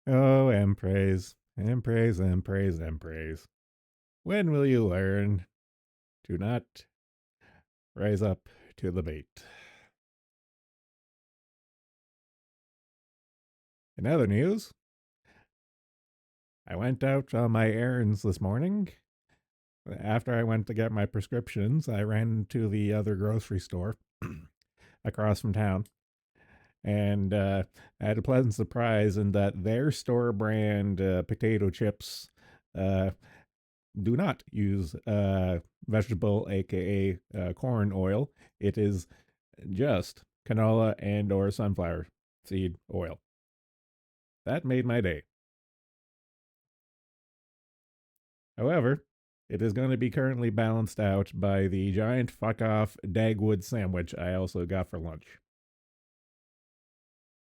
Oh, and praise, and praise, and praise, and praise. When will you learn to not rise up to the bait? In other news, I went out on my errands this morning. After I went to get my prescriptions, I ran to the other grocery store across from town. And I had a pleasant surprise in that their store brand potato chips uh, do not use vegetable, aka corn oil. It is just canola and or sunflower seed oil. That made my day. However, it is going to be currently balanced out by the giant fuck off Dagwood sandwich I also got for lunch.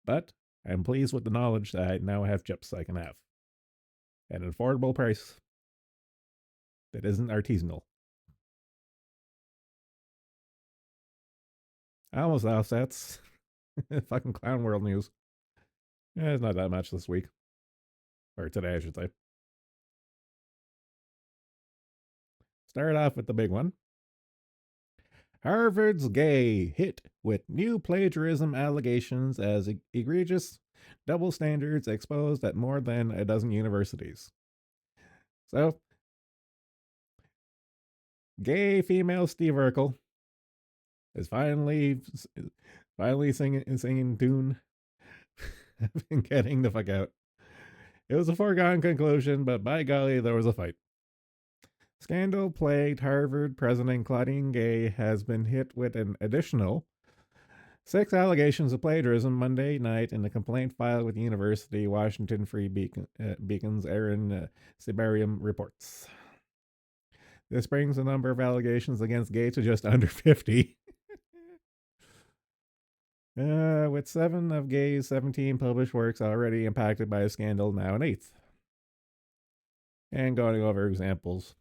But I'm pleased with the knowledge that I now have chips I can have at an affordable price that isn't artisanal. I almost offsets. Fucking clown world news. Yeah, it's not that much this week. Or today, I should say. Start off with the big one. Harvard's gay hit with new plagiarism allegations as egregious double standards exposed at more than a dozen universities. So, gay female Steve Urkel is finally singing tune and getting the fuck out. It was a foregone conclusion, but by golly, there was a fight. Scandal plagued Harvard president Claudine Gay has been hit with an additional six allegations of plagiarism Monday night in a complaint filed with the university. Washington Free Beacon's Aaron Sibarium reports. This brings the number of allegations against Gay to just under 50. With seven of Gay's 17 published works already impacted by a scandal, now an eighth. And going over examples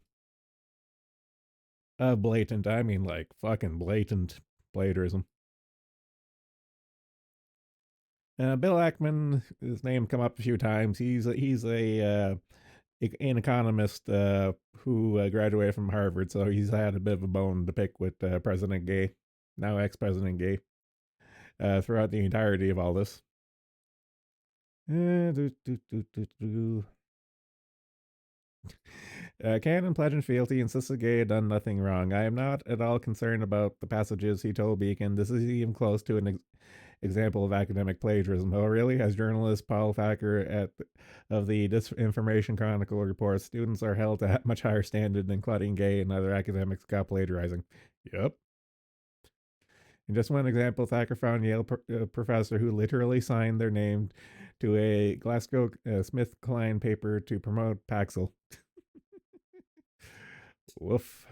of blatant, I mean like fucking blatant plagiarism. Bill Ackman, his name come up a few times. He's an economist who graduated from Harvard, so he's had a bit of a bone to pick with President Gay, now ex-President Gay, throughout the entirety of all this. Cannon pledging fealty insisted Gay had done nothing wrong. I am not at all concerned about the passages he told Beacon. This is even close to an example of academic plagiarism. Oh, really? As journalist Paul Thacker of the Disinformation Chronicle reports, students are held to a much higher standard than Claudine Gay and other academics got plagiarizing. Yep. In just one example, Thacker found a Yale professor who literally signed their name to a Glasgow Smith Kline paper to promote Paxil. Woof.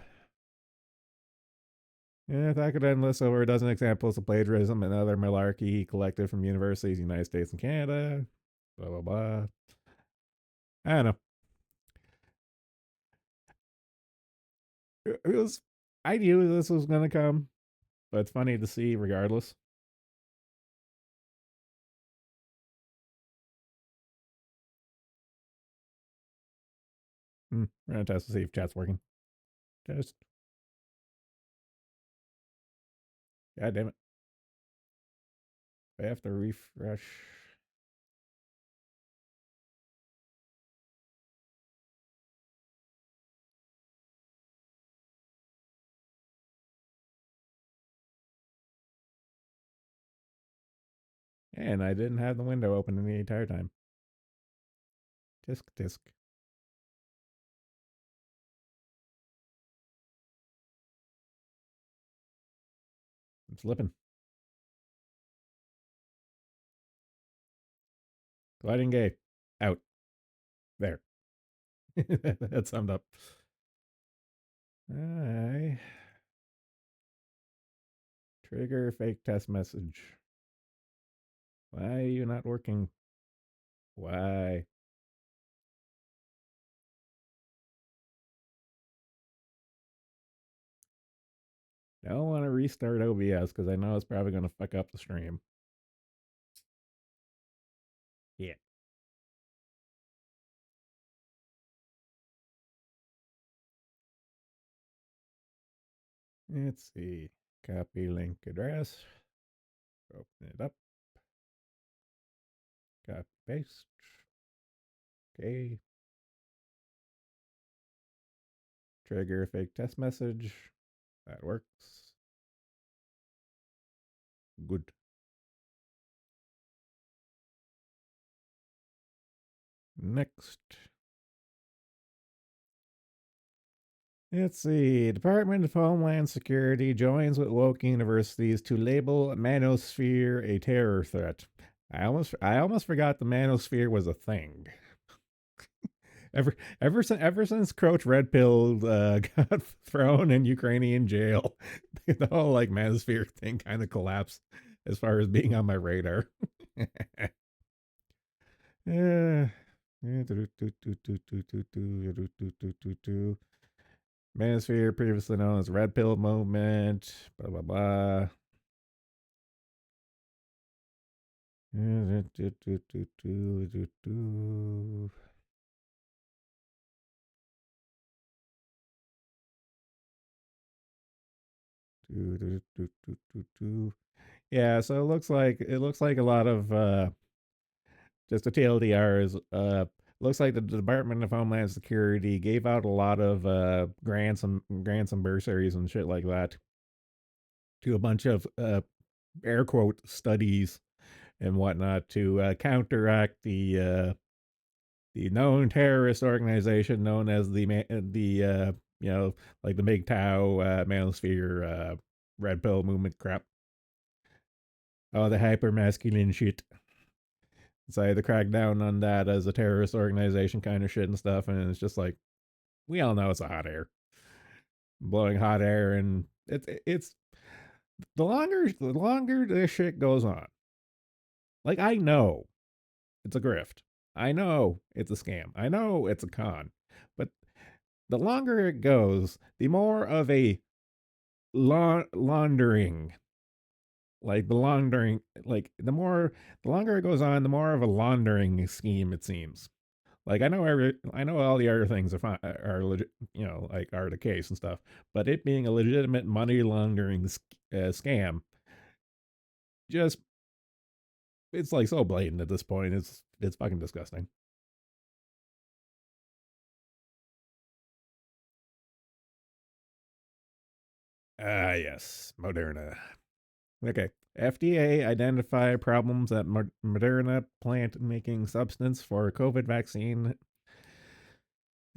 Yeah, Thacker then lists over a dozen examples of plagiarism and other malarkey he collected from universities in the United States and Canada. Blah, blah, blah. I don't know. It was. I knew this was gonna come, but it's funny to see regardless. We're gonna test to see if chat's working. Just God damn it. I have to refresh. And I didn't have the window open the entire time. Tisk tisk. I'm slipping. Gliding gay. Out. There. That summed up. I trigger fake test message. Why are you not working? Why? I don't want to restart OBS because I know it's probably going to fuck up the stream. Yeah. Let's see. Copy link address. Open it up. Copy paste. Okay. Trigger fake test message. That works. Good. Next. Let's see. Department of Homeland Security joins with woke universities to label manosphere a terror threat. I almost forgot the manosphere was a thing. Ever since Croach Red Pill got thrown in Ukrainian jail, the whole like manosphere thing kind of collapsed as far as being on my radar. Yeah. Manosphere, previously known as Red Pill Movement, blah blah blah. Yeah, so it looks like a lot of just a TLDR is looks like the Department of Homeland Security gave out a lot of grants and bursaries and shit like that to a bunch of air quote studies and whatnot to counteract the known terrorist organization known as the like the MGTOW manosphere red pill movement crap. Oh, the hyper masculine shit. So I had to crack down on that as a terrorist organization kind of shit and stuff, and it's just like we all know it's a hot air, blowing hot air, and it's the longer this shit goes on. Like I know it's a grift. I know it's a scam. I know it's a con. But the longer it goes, the more of a laundering, like the laundering, like the longer it goes on, the more of a laundering scheme it seems. Like I know all the other things are fine, are legit, like are the case and stuff. But it being a legitimate money laundering scam, just it's like so blatant at this point. It's fucking disgusting. Ah, yes, Moderna. Okay. FDA identify problems at Moderna plant making substance for COVID vaccine.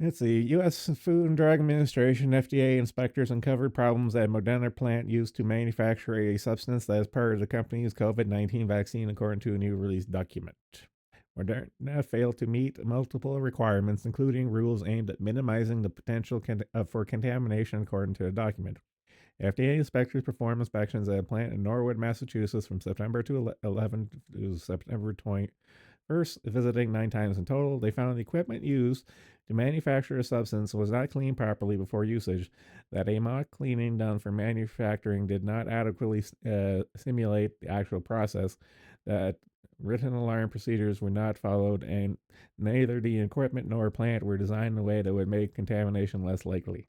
Let's see. U.S. Food and Drug Administration (FDA) inspectors uncovered problems at Moderna plant used to manufacture a substance that is part of the company's COVID-19 vaccine, according to a new release document. Moderna failed to meet multiple requirements, including rules aimed at minimizing the potential for contamination, according to the document. FDA inspectors performed inspections at a plant in Norwood, Massachusetts from September 11 to September 21st, visiting 9 times in total. They found the equipment used to manufacture a substance was not cleaned properly before usage, that a mock cleaning done for manufacturing did not adequately simulate the actual process, that written alarm procedures were not followed, and neither the equipment nor plant were designed in a way that would make contamination less likely.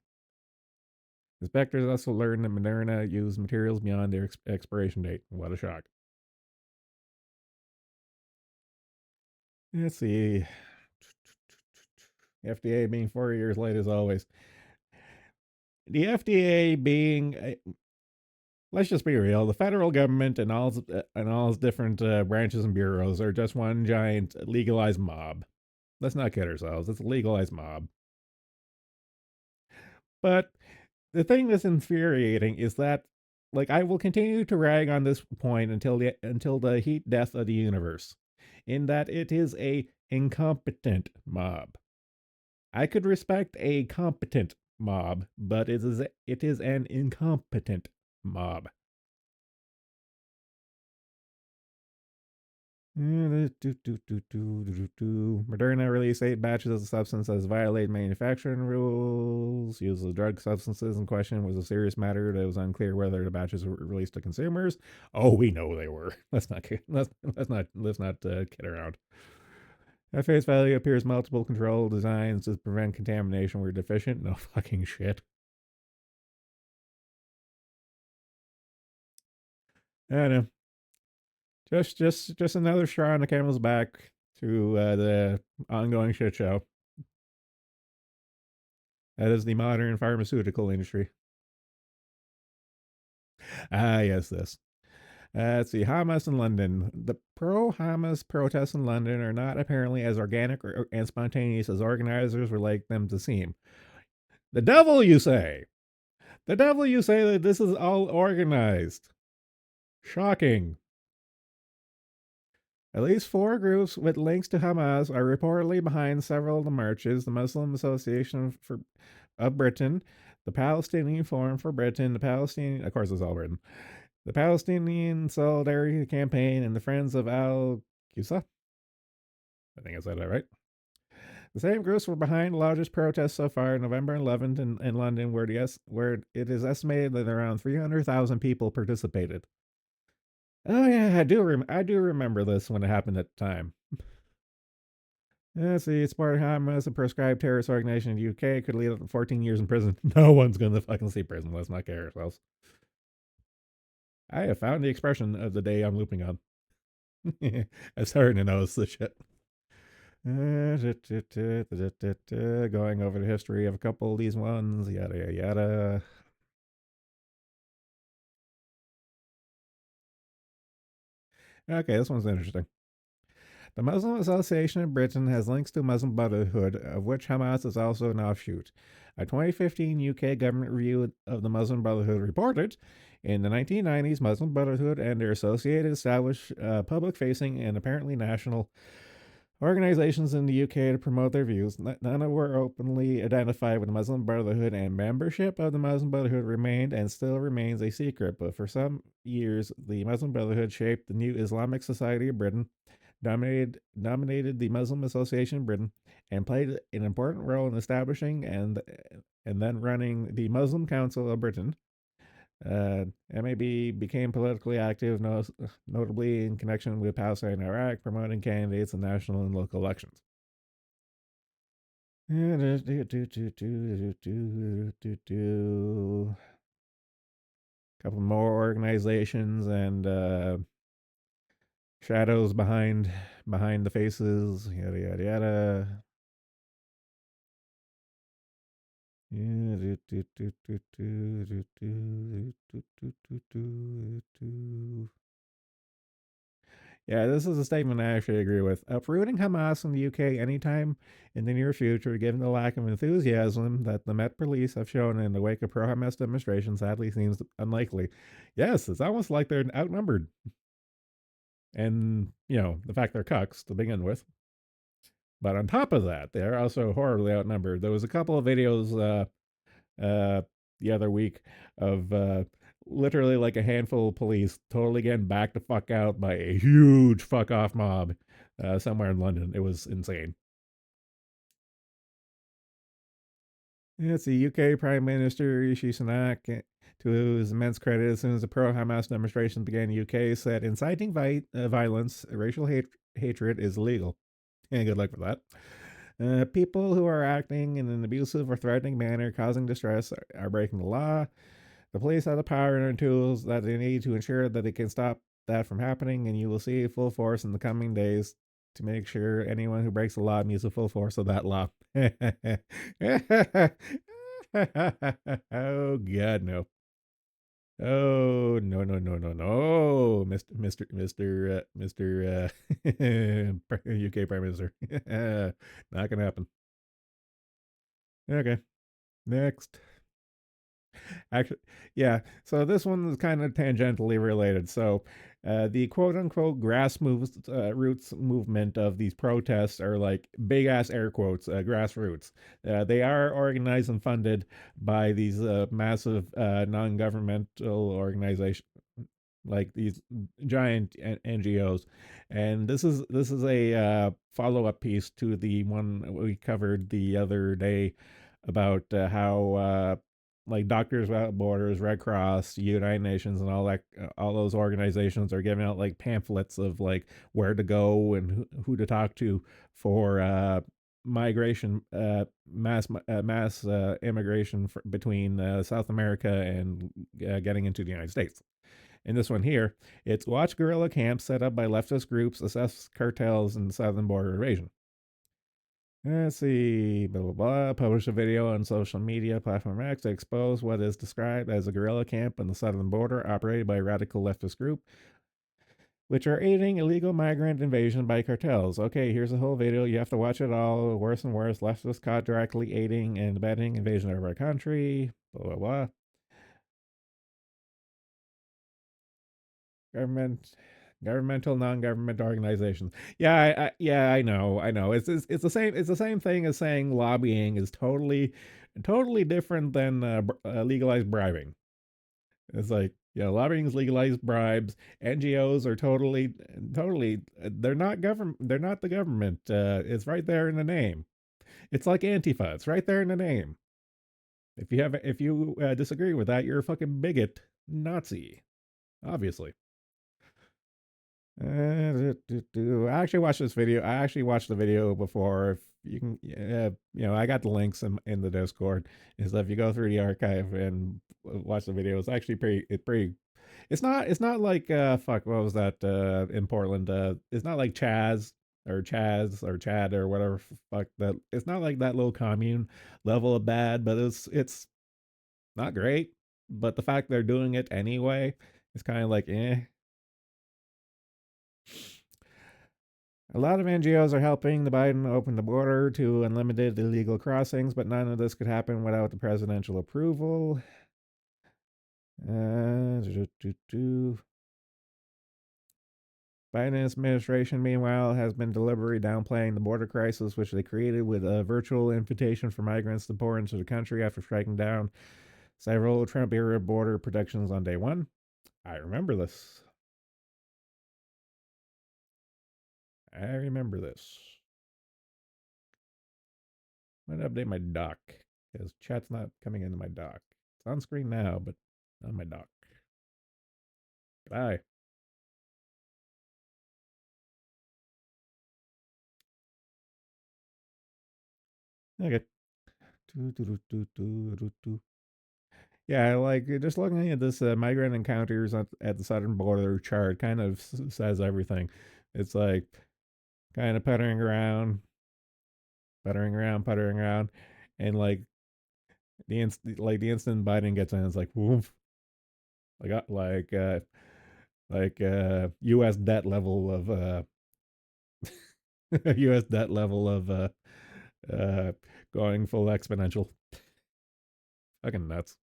Inspectors also learned that Moderna used materials beyond their expiration date. What a shock. Let's see. FDA being 4 years late as always. The FDA being, let's just be real, the federal government and all its different branches and bureaus are just one giant legalized mob. Let's not kid ourselves. It's a legalized mob. But the thing that's infuriating is that, like, I will continue to rag on this point until the heat death of the universe, in that it is a incompetent mob. I could respect a competent mob, but it is an incompetent mob. Moderna released 8 batches of the substance as violated manufacturing rules. Use of drug substances in question was a serious matter. It was unclear whether the batches were released to consumers. Oh, we know they were. Let's not kid around. At face value, it appears multiple control designs to prevent contamination were deficient. No fucking shit. I know. Just another straw on the camel's back to the ongoing shit show that is the modern pharmaceutical industry. Ah, yes, this. Let's see. Hamas in London. The pro Hamas protests in London are not apparently as organic and spontaneous as organizers would like them to seem. The devil, you say? The devil, you say that this is all organized? Shocking. At least four groups with links to Hamas are reportedly behind several of the marches: the Muslim Association of Britain, the Palestinian Forum for Britain, the Palestinian, of course, it's all Britain, the Palestinian Solidarity Campaign, and the Friends of Al Qusa. I think I said that right. The same groups were behind the largest protest so far, November 11th in London, where it is estimated that around 300,000 people participated. Oh yeah, I do remember this when it happened at the time. Let's see, it's part of Hamas, a proscribed terrorist organization in the UK, could lead up to 14 years in prison. No one's gonna fucking see prison. Let's not kid ourselves. I have found the expression of the day I'm looping on. I'm starting to notice this shit. Going over the history of a couple of these ones, yada yada yada. Okay, this one's interesting. The Muslim Association of Britain has links to Muslim Brotherhood, of which Hamas is also an offshoot. A 2015 UK government review of the Muslim Brotherhood reported in the 1990s, Muslim Brotherhood and their associated established public facing and apparently national organizations in the UK to promote their views. None were openly identified with the Muslim Brotherhood, and membership of the Muslim Brotherhood remained and still remains a secret. But for some years, the Muslim Brotherhood shaped the new Islamic Society of Britain, dominated the Muslim Association of Britain, and played an important role in establishing and then running the Muslim Council of Britain. MAB became politically active, notably in connection with Palestine and Iraq, promoting candidates in national and local elections. Couple more organizations and shadows behind the faces, yada yada yada. Yeah, this is a statement I actually agree with. Uprooting Hamas in the UK anytime in the near future, given the lack of enthusiasm that the Met Police have shown in the wake of pro Hamas demonstrations, sadly seems unlikely. Yes, it's almost like they're outnumbered. And, the fact they're cucks to begin with. But on top of that, they're also horribly outnumbered. There was a couple of videos the other week of literally like a handful of police totally getting backed the fuck out by a huge fuck off mob somewhere in London. It was insane. It's the UK Prime Minister Rishi Sunak, to his immense credit, as soon as the pro Hamas demonstrations began in the UK, said inciting violence, racial hatred is illegal. And good luck with that. People who are acting in an abusive or threatening manner, causing distress, are breaking the law. The police have the power and tools that they need to ensure that they can stop that from happening, and you will see full force in the coming days to make sure anyone who breaks the law meets the full force of that law. Oh God, no. Oh no no no no no, Mister UK Prime Minister. Not gonna happen. Okay, next. Actually, yeah. So this one is kind of tangentially related. So, the quote unquote roots movement of these protests are like big ass air quotes, grassroots. They are organized and funded by these massive non governmental organizations, like these giant NGOs. And this is a follow up piece to the one we covered the other day about how like Doctors Without Borders, Red Cross, United Nations, and all those organizations are giving out like pamphlets of like where to go and who to talk to for migration, mass immigration between South America and getting into the United States. In this one here, it's watch guerrilla camps set up by leftist groups assess cartels in the southern border invasion. Let's see, blah, blah, blah. Publish a video on social media platform X to expose what is described as a guerrilla camp on the southern border operated by a radical leftist group, which are aiding illegal migrant invasion by cartels. Okay, here's the whole video. You have to watch it all. Worse and worse. Leftists caught directly aiding and abetting invasion of our country. Blah, blah, blah. Government, governmental, non-government organizations. Yeah, I know. It's the same. It's the same thing as saying lobbying is totally different than legalized bribing. It's like, yeah, lobbying is legalized bribes. NGOs are totally. They're not government. They're not the government. It's right there in the name. It's like Antifa. It's right there in the name. If you disagree with that, you're a fucking bigot, Nazi. Obviously. I actually watched this video. I actually watched the video before. If you can, I got the links in the Discord. And so if you go through the archive and watch the video, it's actually pretty. It's pretty. It's not like fuck. What was that in Portland? It's not like Chaz or Chad or whatever. Fuck that. It's not like that little commune level of bad, but it's not great. But the fact they're doing it anyway, it's kind of like eh. A lot of NGOs are helping the Biden open the border to unlimited illegal crossings, but none of this could happen without the presidential approval. Biden administration, meanwhile, has been deliberately downplaying the border crisis, which they created with a virtual invitation for migrants to pour into the country after striking down several Trump-era border protections on day one. I remember this. I remember this. I'm going to update my doc because chat's not coming into my doc. It's on screen now, but not my doc. Bye. Okay. Yeah, like just looking at this migrant encounters at the southern border chart kind of says everything. It's like kind of puttering around, and the instant Biden gets in, it's like woof, U.S. debt level of U.S. debt level of uh, going full exponential. Fucking nuts.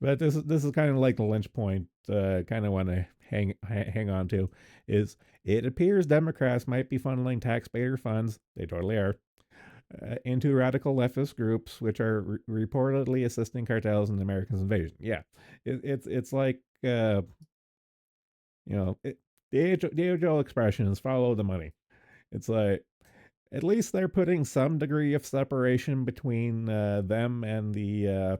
But this is kind of like the lynch point. Kind of want to hang on to is it appears Democrats might be funneling taxpayer funds. They totally are. Into radical leftist groups, which are reportedly assisting cartels in America's invasion. Yeah, it's like the age-old expression is follow the money. It's like at least they're putting some degree of separation between them and the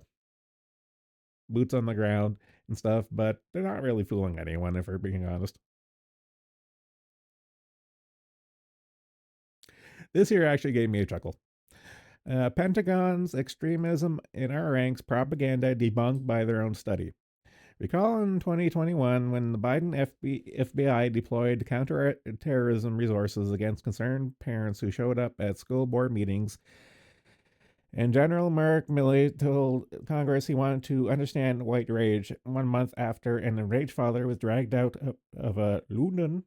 boots on the ground and stuff, but they're not really fooling anyone if we're being honest. This here actually gave me a chuckle. Pentagon's extremism in our ranks propaganda debunked by their own study. Recall in 2021 when the Biden FBI deployed counterterrorism resources against concerned parents who showed up at school board meetings, and General Merrick Milley told Congress he wanted to understand white rage 1 month after an enraged father was dragged out of a Loudoun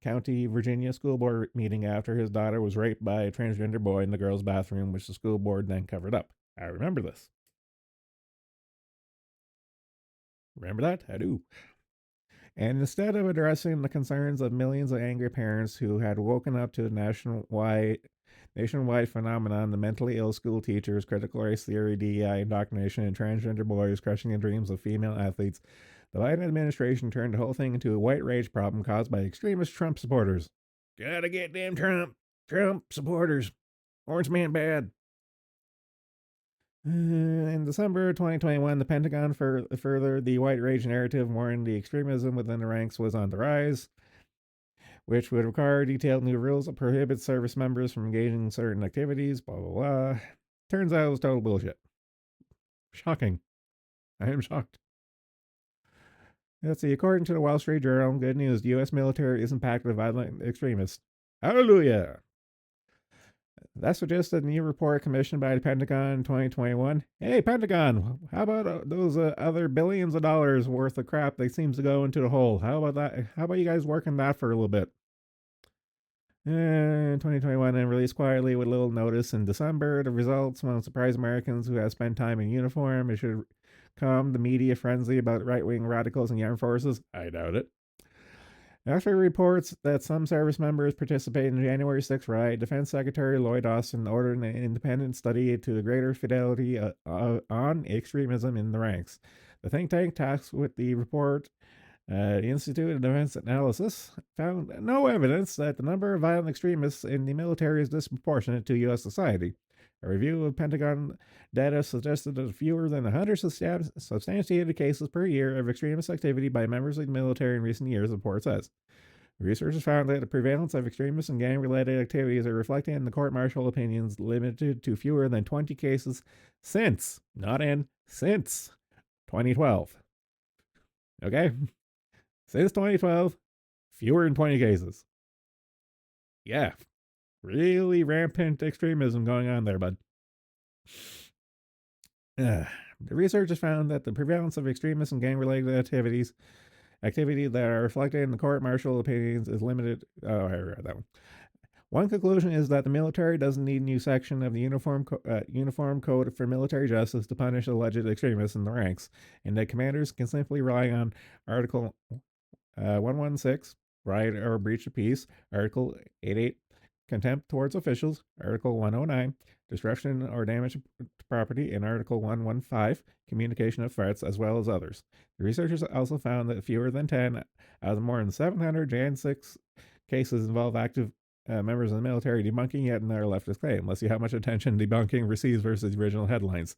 County, Virginia school board meeting after his daughter was raped by a transgender boy in the girls' bathroom, which the school board then covered up. I remember this. Remember that? I do. And instead of addressing the concerns of millions of angry parents who had woken up to the nationwide phenomenon, the mentally ill school teachers, critical race theory, DEI indoctrination, and transgender boys crushing the dreams of female athletes, the Biden administration turned the whole thing into a white rage problem caused by extremist Trump supporters. Gotta get them Trump supporters. Orange man bad. In December 2021, the Pentagon furthered the white rage narrative, warning the extremism within the ranks was on the rise, which would require detailed new rules that prohibit service members from engaging in certain activities, blah, blah, blah. Turns out it was total bullshit. Shocking. I am shocked. Let's see. According to the Wall Street Journal, good news: the U.S. military isn't packed with violent extremists. Hallelujah! That suggests a new report commissioned by the Pentagon in 2021. Hey, Pentagon, how about those other billions of dollars worth of crap that seems to go into the hole? How about that? How about you guys working that for a little bit? 2021 and released quietly with little notice in December. The results won't surprise Americans who have spent time in uniform. It should calm the media frenzy about right wing radicals in the armed forces. I doubt it. After reports that some service members participated in the January 6th riot, Defense Secretary Lloyd Austin ordered an independent study to the greater fidelity on extremism in the ranks. The think tank tasked with the report, the Institute of Defense Analysis, found no evidence that the number of violent extremists in the military is disproportionate to U.S. society. A review of Pentagon data suggested that fewer than 100 substantiated cases per year of extremist activity by members of the military in recent years, the report says. Researchers found that the prevalence of extremist and gang related activities are reflected in the court martial opinions limited to fewer than 20 cases since, not in, since 2012. Okay? Since 2012, fewer than 20 cases. Yeah, really rampant extremism going on there, bud. The researchers found that the prevalence of extremist and gang related activity that are reflected in the court martial opinions is limited. Oh, I read that one. One conclusion is that the military doesn't need a new section of the Uniform Code for Military Justice to punish alleged extremists in the ranks, and that commanders can simply rely on Article 116, right or breach of peace, Article 88, contempt towards officials, Article 109, destruction or damage to property, and Article 115, communication of threats, as well as others. The researchers also found that fewer than 10 out of more than 700 Jan 6 cases involve active members of the military debunking yet another leftist claim. Let's see how much attention debunking receives versus the original headlines.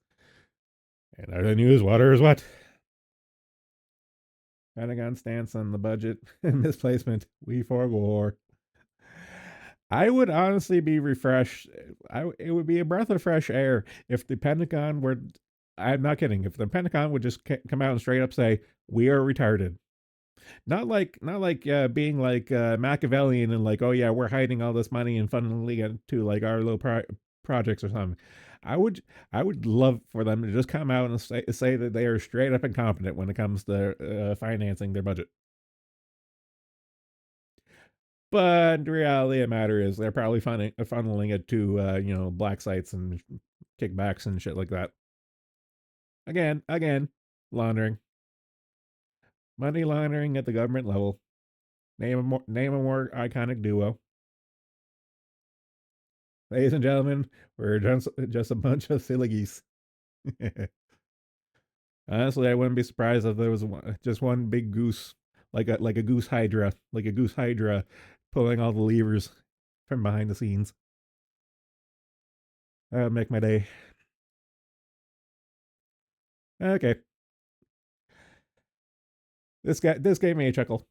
And other news, water is what? Pentagon stance on the budget misplacement. We for war. I would honestly be refreshed. It would be a breath of fresh air if the Pentagon were. I'm not kidding. If the Pentagon would just come out and straight up say, "We are retarded," not like being like Machiavellian and like, "Oh yeah, we're hiding all this money and funneling it to like our little projects or something." I would love for them to just come out and say that they are straight up incompetent when it comes to financing their budget. But the reality of the matter is they're probably funneling it to black sites and kickbacks and shit like that. Again, laundering, money laundering at the government level. Name a more iconic duo. Ladies and gentlemen, we're just a bunch of silly geese. Honestly, I wouldn't be surprised if there was just one big goose, like a goose hydra, pulling all the levers from behind the scenes. That would make my day. Okay, this gave me a chuckle.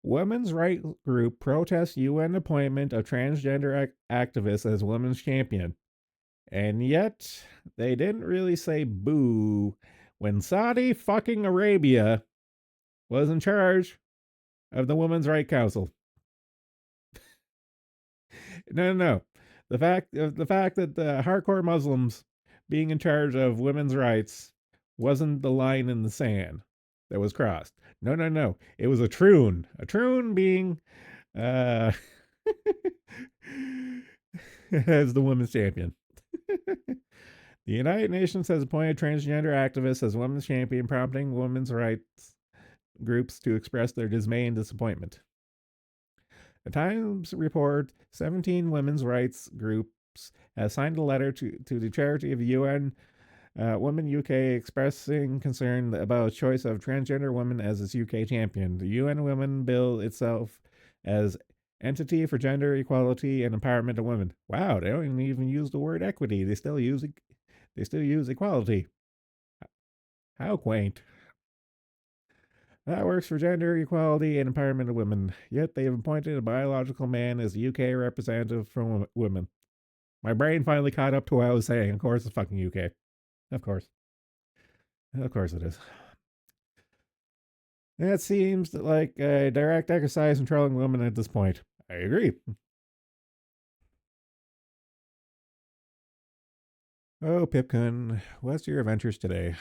Women's rights group protests UN appointment of transgender activist as women's champion. And yet, they didn't really say boo when Saudi fucking Arabia was in charge of the Women's Right Council. No. The fact that the hardcore Muslims being in charge of women's rights wasn't the line in the sand that was crossed. No. It was a troon. A troon being uh as the women's champion. The United Nations has appointed transgender activists as women's champion, prompting women's rights groups to express their dismay and disappointment. The Times report 17 women's rights groups have signed a letter to the charity of the UN Women UK expressing concern about the choice of transgender women as its UK champion. The UN Women bill itself as entity for gender equality and empowerment of women. Wow, they don't even use the word equity. They still use equality. How quaint. That works for gender equality and empowerment of women. Yet they have appointed a biological man as the UK representative for women. My brain finally caught up to what I was saying. Of course, it's fucking UK. Of course. Of course it is. That seems like a direct exercise in trolling women at this point. I agree. Oh, Pipkin, what's your adventures today?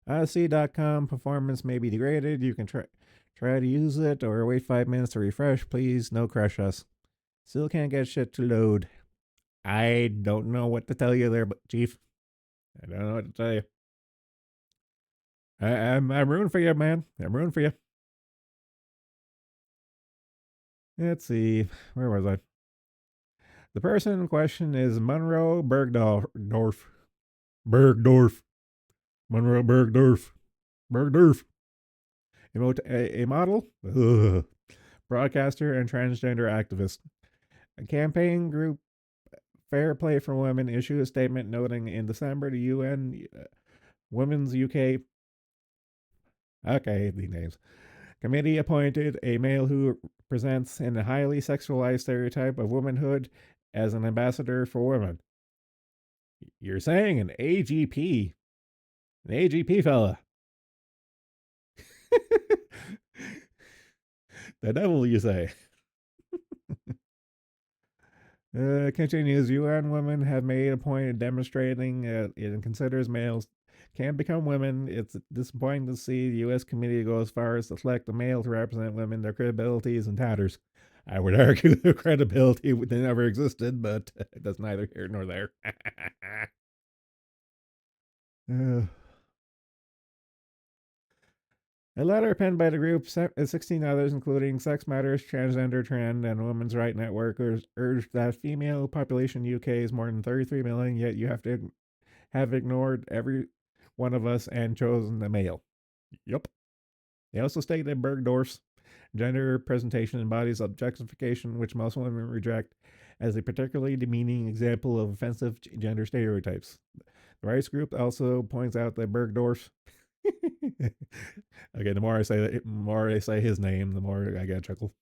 Odyssey.com performance may be degraded. You can try to use it or wait 5 minutes to refresh. Please, no crush us. Still can't get shit to load. I don't know what to tell you there, but Chief, I don't know what to tell you. I'm rooting for you, man. I'm rooting for you. Let's see. Where was I? The person in question is Monroe Bergdorf. Bergdorf. Monroe Bergdorf. Bergdorf. A model, broadcaster, and transgender activist. A campaign group Fair Play for Women issued a statement noting in December the UN Women's UK. Okay, the names. Committee appointed a male who presents in a highly sexualized stereotype of womanhood as an ambassador for women. You're saying an AGP fella. The devil, you say. Continues, UN women have made a point of demonstrating it considers males can become women. It's disappointing to see the U.S. committee go as far as to select a male to represent women. Their credibility is in tatters. I would argue the credibility never existed, but that's neither here nor there. uh, a letter penned by the group, 16 others, including Sex Matters, Transgender Trend, and Women's Right Network, urged that female population UK is more than 33 million, yet you have ignored every one of us and chosen the male. Yup. They also state that Bergdorf's gender presentation embodies objectification, which most women reject as a particularly demeaning example of offensive gender stereotypes. The rights group also points out that Bergdorf's okay, the more I say his name, the more I get a chuckle.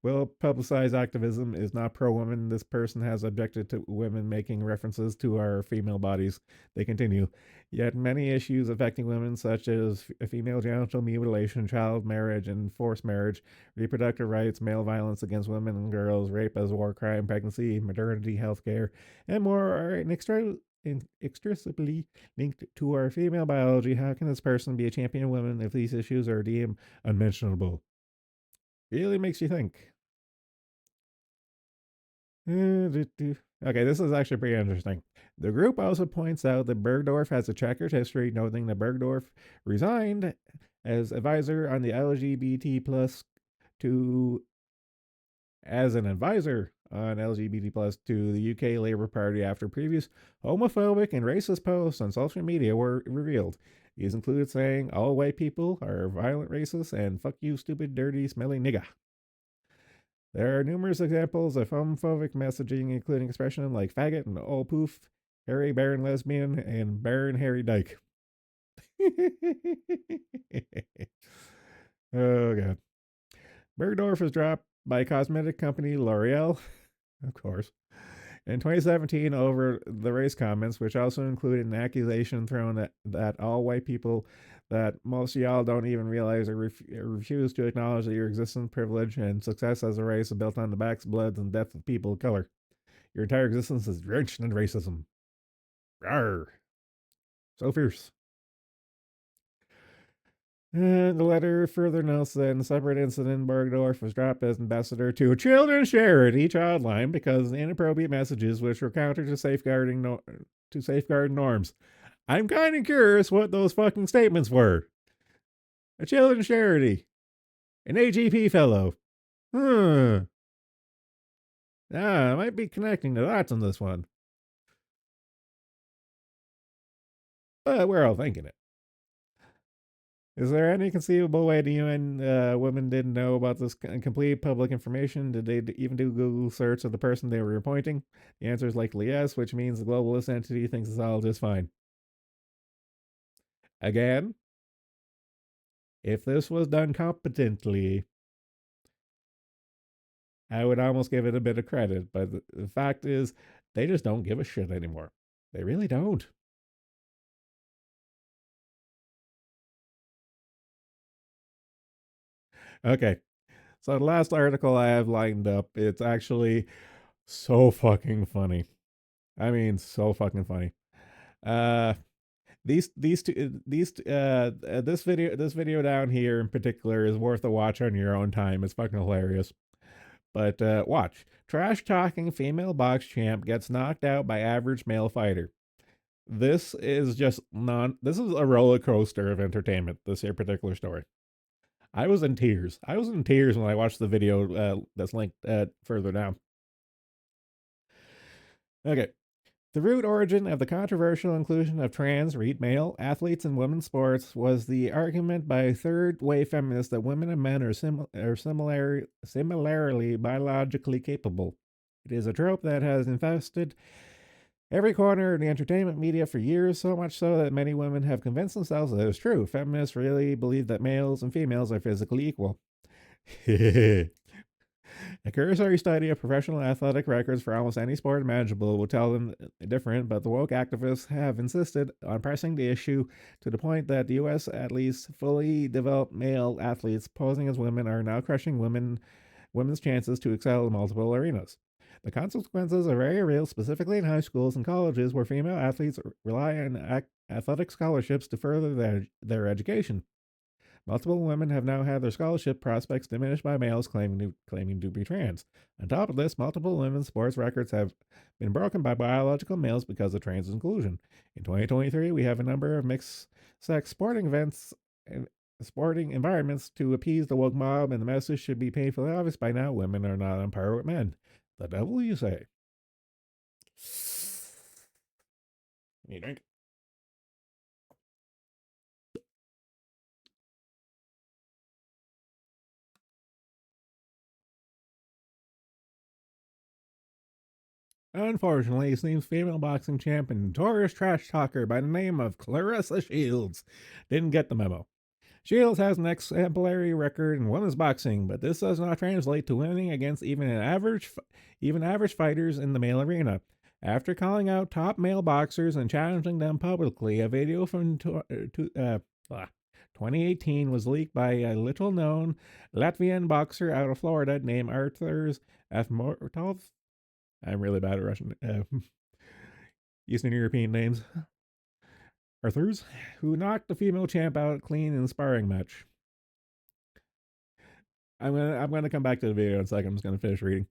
Well publicized activism is not pro woman. This person has objected to women making references to our female bodies. They continue. Yet many issues affecting women, such as female genital mutilation, child marriage and forced marriage, reproductive rights, male violence against women and girls, rape as a war crime, pregnancy, maternity, healthcare, and more, are inextricably linked to our female biology. How can this person be a champion of women if these issues are deemed unmentionable? Really makes you think. Okay, this is actually pretty interesting. The group also points out that Bergdorf has a checkered history, noting that Bergdorf resigned as advisor on the LGBT plus to as an advisor on LGBT plus to the UK Labour Party after previous homophobic and racist posts on social media were revealed. These included saying all white people are violent racists and fuck you stupid dirty smelly nigga. There are numerous examples of homophobic messaging, including expressions like faggot and old poof, Harry Baron lesbian, and Baron Harry Dyke. Oh, God. Bergdorf was dropped by cosmetic company L'Oreal, of course, in 2017 over the race comments, which also included an accusation thrown that all white people that most of y'all don't even realize or refuse to acknowledge that your existence, privilege, and success as a race is built on the backs, bloods, and death of people of color. Your entire existence is drenched in racism. Rawr. So fierce. And the letter further notes that in a separate incident, Bergdorf was dropped as ambassador to a children's charity, Childline, because of inappropriate messages which were counter to safeguard norms. I'm kind of curious what those fucking statements were. A children's charity, an AGP fellow. I might be connecting the dots on this one, but we're all thinking it. Is there any conceivable way the UN women didn't know about this complete public information? Did they even do Google search of the person they were appointing? The answer is likely yes, which means the globalist entity thinks it's all just fine. Again, if this was done competently, I would almost give it a bit of credit. But the fact is, they just don't give a shit anymore. They really don't. Okay. So the last article I have lined up, it's actually so fucking funny. I mean, so fucking funny. Uh, these two these this video down here in particular is worth a watch on your own time. It's fucking hilarious. But watch. Trash talking female box champ gets knocked out by average male fighter. This is just non. This is a roller coaster of entertainment. This here particular story. I was in tears. I was in tears when I watched the video that's linked further down. Okay. The root origin of the controversial inclusion of trans, read male, athletes in women's sports was the argument by third wave feminists that women and men are similarly biologically capable. It is a trope that has infested every corner of the entertainment media for years, so much so that many women have convinced themselves that it's true. Feminists really believe that males and females are physically equal. A cursory study of professional athletic records for almost any sport imaginable will tell them different, but the woke activists have insisted on pressing the issue to the point that the U.S. at least fully developed male athletes posing as women are now crushing women's chances to excel in multiple arenas. The consequences are very real, specifically in high schools and colleges where female athletes rely on athletic scholarships to further their education. Multiple women have now had their scholarship prospects diminished by males claiming to be trans. On top of this, multiple women's sports records have been broken by biological males because of trans inclusion. In 2023, we have a number of mixed sex sporting events and sporting environments to appease the woke mob, and the message should be painfully obvious by now. Women are not on par with men. The devil, you say? You drink? Unfortunately, it seems female boxing champ and notorious trash talker by the name of Clarissa Shields didn't get the memo. Shields has an exemplary record in women's boxing, but this does not translate to winning against even average fighters in the male arena. After calling out top male boxers and challenging them publicly, a video from 2018 was leaked by a little-known Latvian boxer out of Florida named Arthurs Afmortov. I'm really bad at Russian, Eastern European names. Arthurs, who knocked the female champ out clean in a sparring match. I'm gonna come back to the video in a second. I'm just gonna finish reading.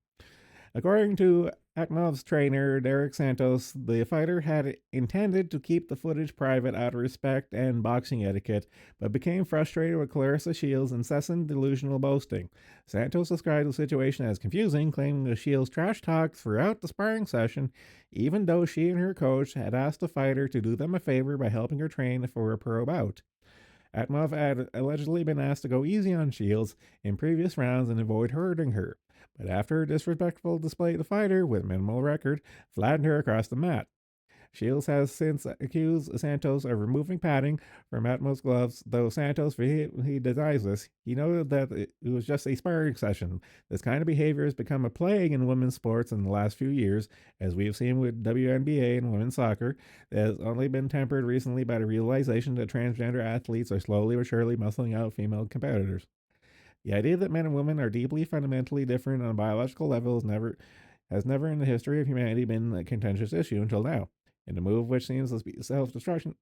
According to Akhmov's trainer, Derek Santos, the fighter had intended to keep the footage private out of respect and boxing etiquette, but became frustrated with Clarissa Shields' incessant delusional boasting. Santos described the situation as confusing, claiming that Shields trash talked throughout the sparring session, even though she and her coach had asked the fighter to do them a favor by helping her train for a pro bout. Atmov had allegedly been asked to go easy on Shields in previous rounds and avoid hurting her, but after her disrespectful display, the fighter, with minimal record, flattened her across the mat. Shields has since accused Santos of removing padding from Atmos gloves, though Santos he denies this. He noted that it was just a sparring session. This kind of behavior has become a plague in women's sports in the last few years, as we have seen with WNBA and women's soccer. It has only been tempered recently by the realization that transgender athletes are slowly but surely muscling out female competitors. The idea that men and women are deeply fundamentally different on a biological level has never in the history of humanity been a contentious issue until now. In a move which seems to be self-destruction,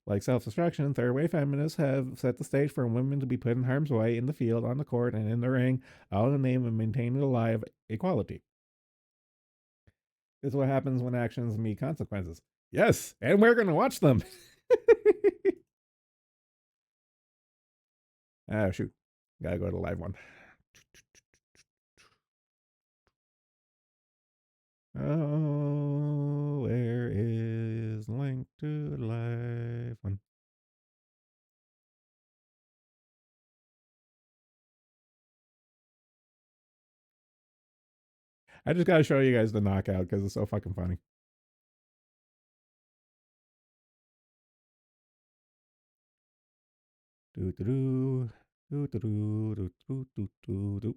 third wave feminists have set the stage for women to be put in harm's way in the field, on the court, and in the ring, all in the name of maintaining the lie of equality. This is what happens when actions meet consequences. Yes, and we're going to watch them. Ah, shoot. Gotta go to the live one. Oh, where is the link to the live one? I just gotta show you guys the knockout because it's so fucking funny. Do do do do do do do do do do.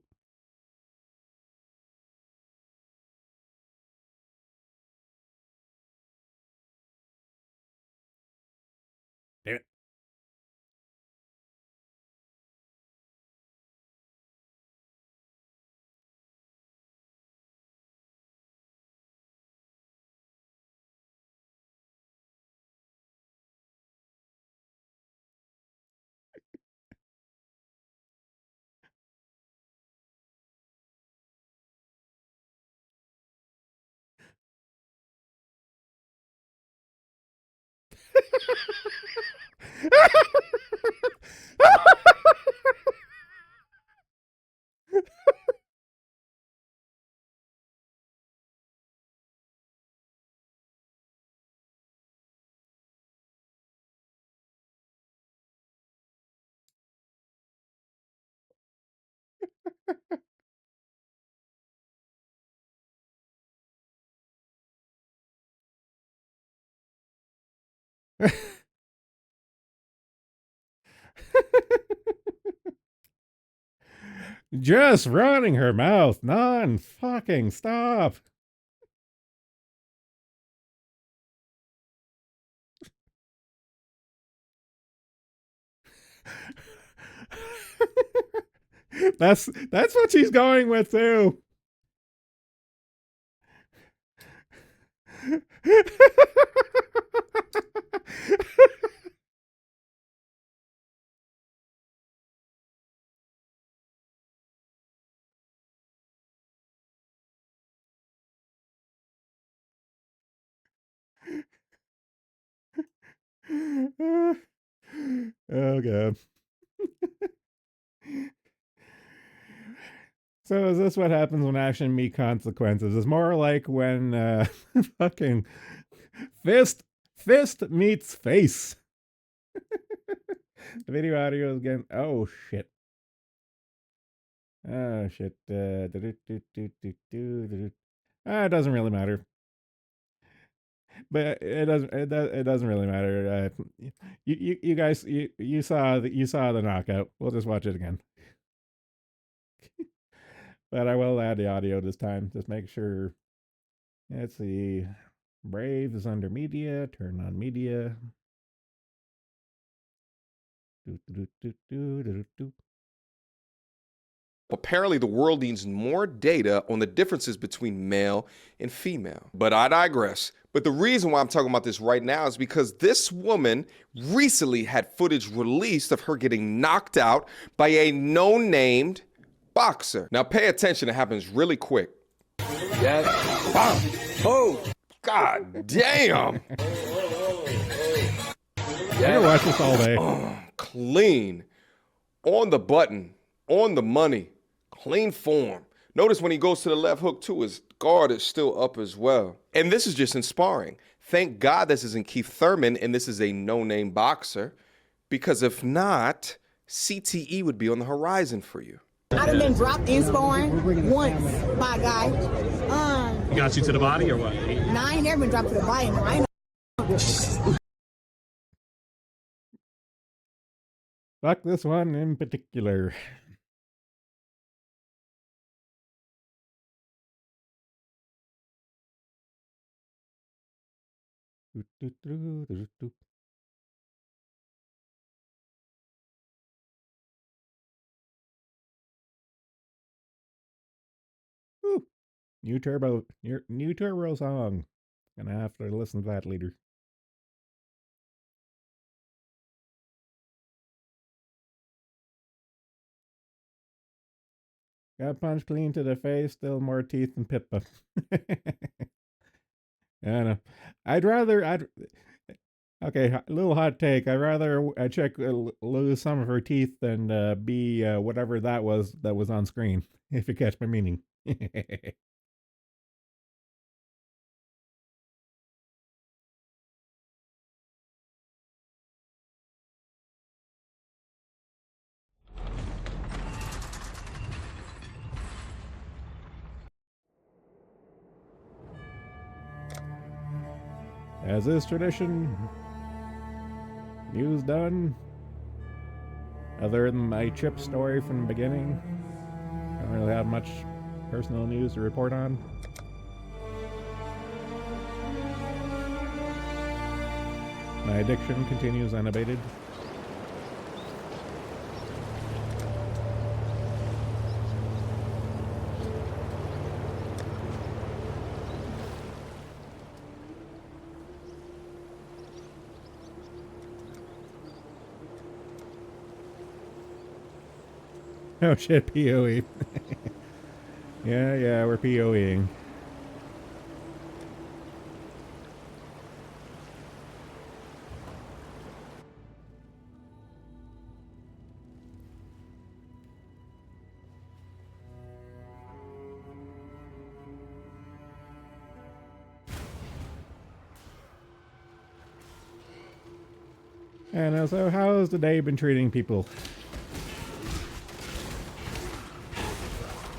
Damn it. Just running her mouth non fucking stop. That's what she's going with too. Oh god. So is this what happens when action meet consequences? It's more like when fucking fist fist meets face. The video audio is getting oh shit. Oh shit. It doesn't really matter. But it doesn't really matter. You guys you saw the knockout. We'll just watch it again. But I will add the audio this time. Just make sure. Let's see. Brave is under media. Turn on media. Apparently, the world needs more data on the differences between male and female. But I digress. But the reason why I'm talking about this right now is because this woman recently had footage released of her getting knocked out by a no-named boxer. Now pay attention, it happens really quick. Yes. Bam. Oh, god damn. Yeah, watch this all day. Clean. On the button. On the money. Clean form. Notice when he goes to the left hook too, his guard is still up as well. And this is just inspiring. Thank God this isn't Keith Thurman and this is a no-name boxer, because if not, CTE would be on the horizon for you. I done been dropped in sparring once by a guy. He got you to the body or what? No, I ain't never been dropped to the body. I ain't Fuck this one in particular. Ooh, new turbo song. Gonna have to listen to that later. Got punched clean to the face, still more teeth than Pippa. I know. I'd okay, a little hot take. I'd rather check lose some of her teeth than be whatever that was on screen. If you catch my meaning. As is tradition, news done. Other than my chip story from the beginning, I don't really have much personal news to report on. My addiction continues unabated. Oh shit, PoE. Yeah, we're PoEing. And so, how has the day been treating people?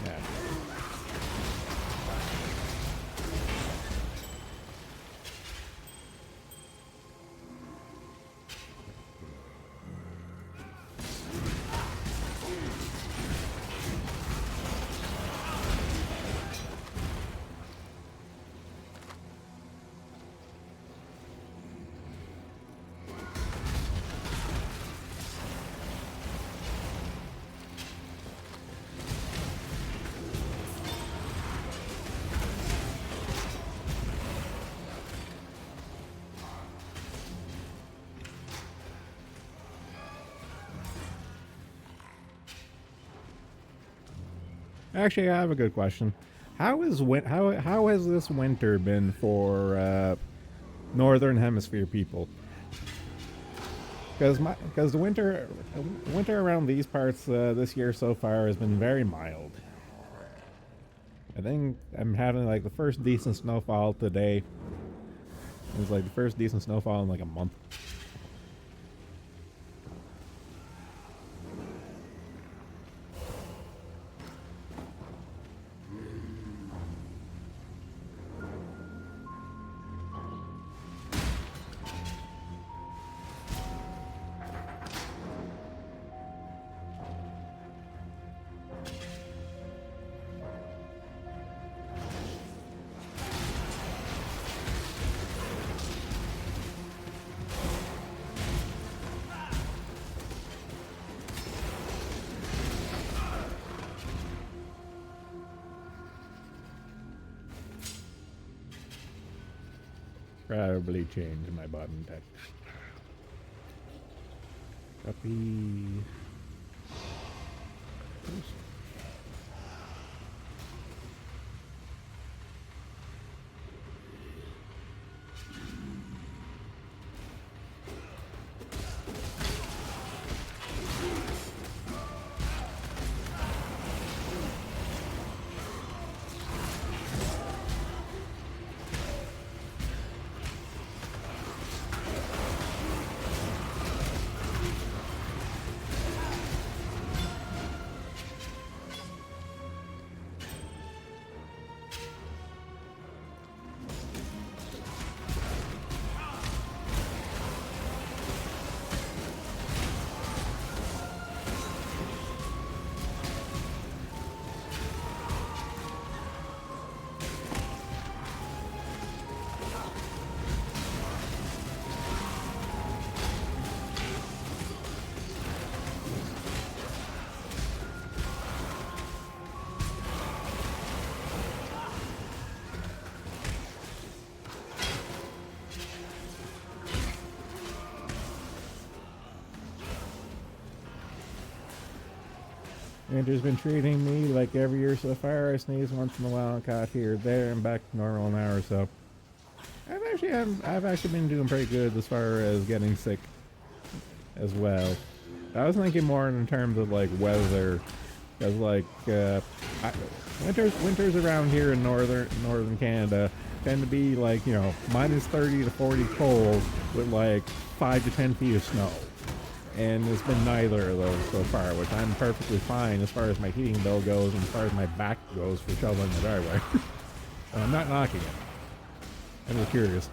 Yeah. Actually, I have a good question. How has this winter been for northern hemisphere people? Because the winter around these parts this year so far has been very mild. I think I'm having like the first decent snowfall today. It was like the first decent snowfall in like a month. Probably change my button text. Copy. Winter's been treating me like every year so far. I sneeze once in a while, cough here, there, and back to normal in an hour or so. I've actually been doing pretty good as far as getting sick as well. I was thinking more in terms of like weather, because like winters around here in northern Canada tend to be like minus 30 to 40 cold with like 5 to 10 feet of snow. And it's been neither of those so far, which I'm perfectly fine as far as my heating bill goes and as far as my back goes for shoveling the driveway. And I'm not knocking it. I'm just curious.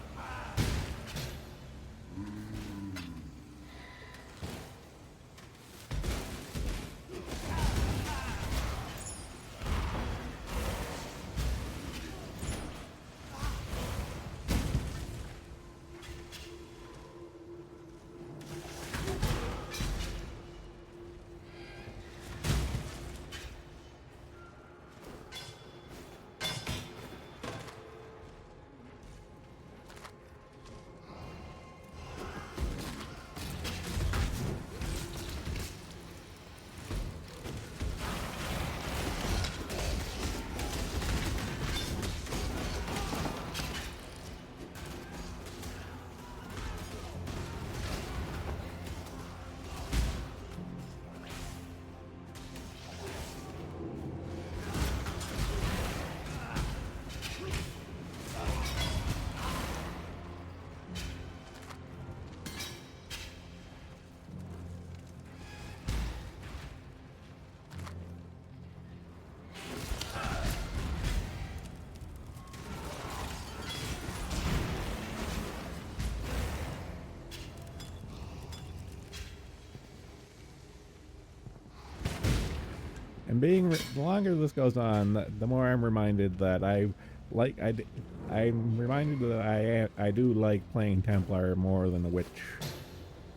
And the longer this goes on, the more I'm reminded that I'm reminded that I do like playing Templar more than the Witch,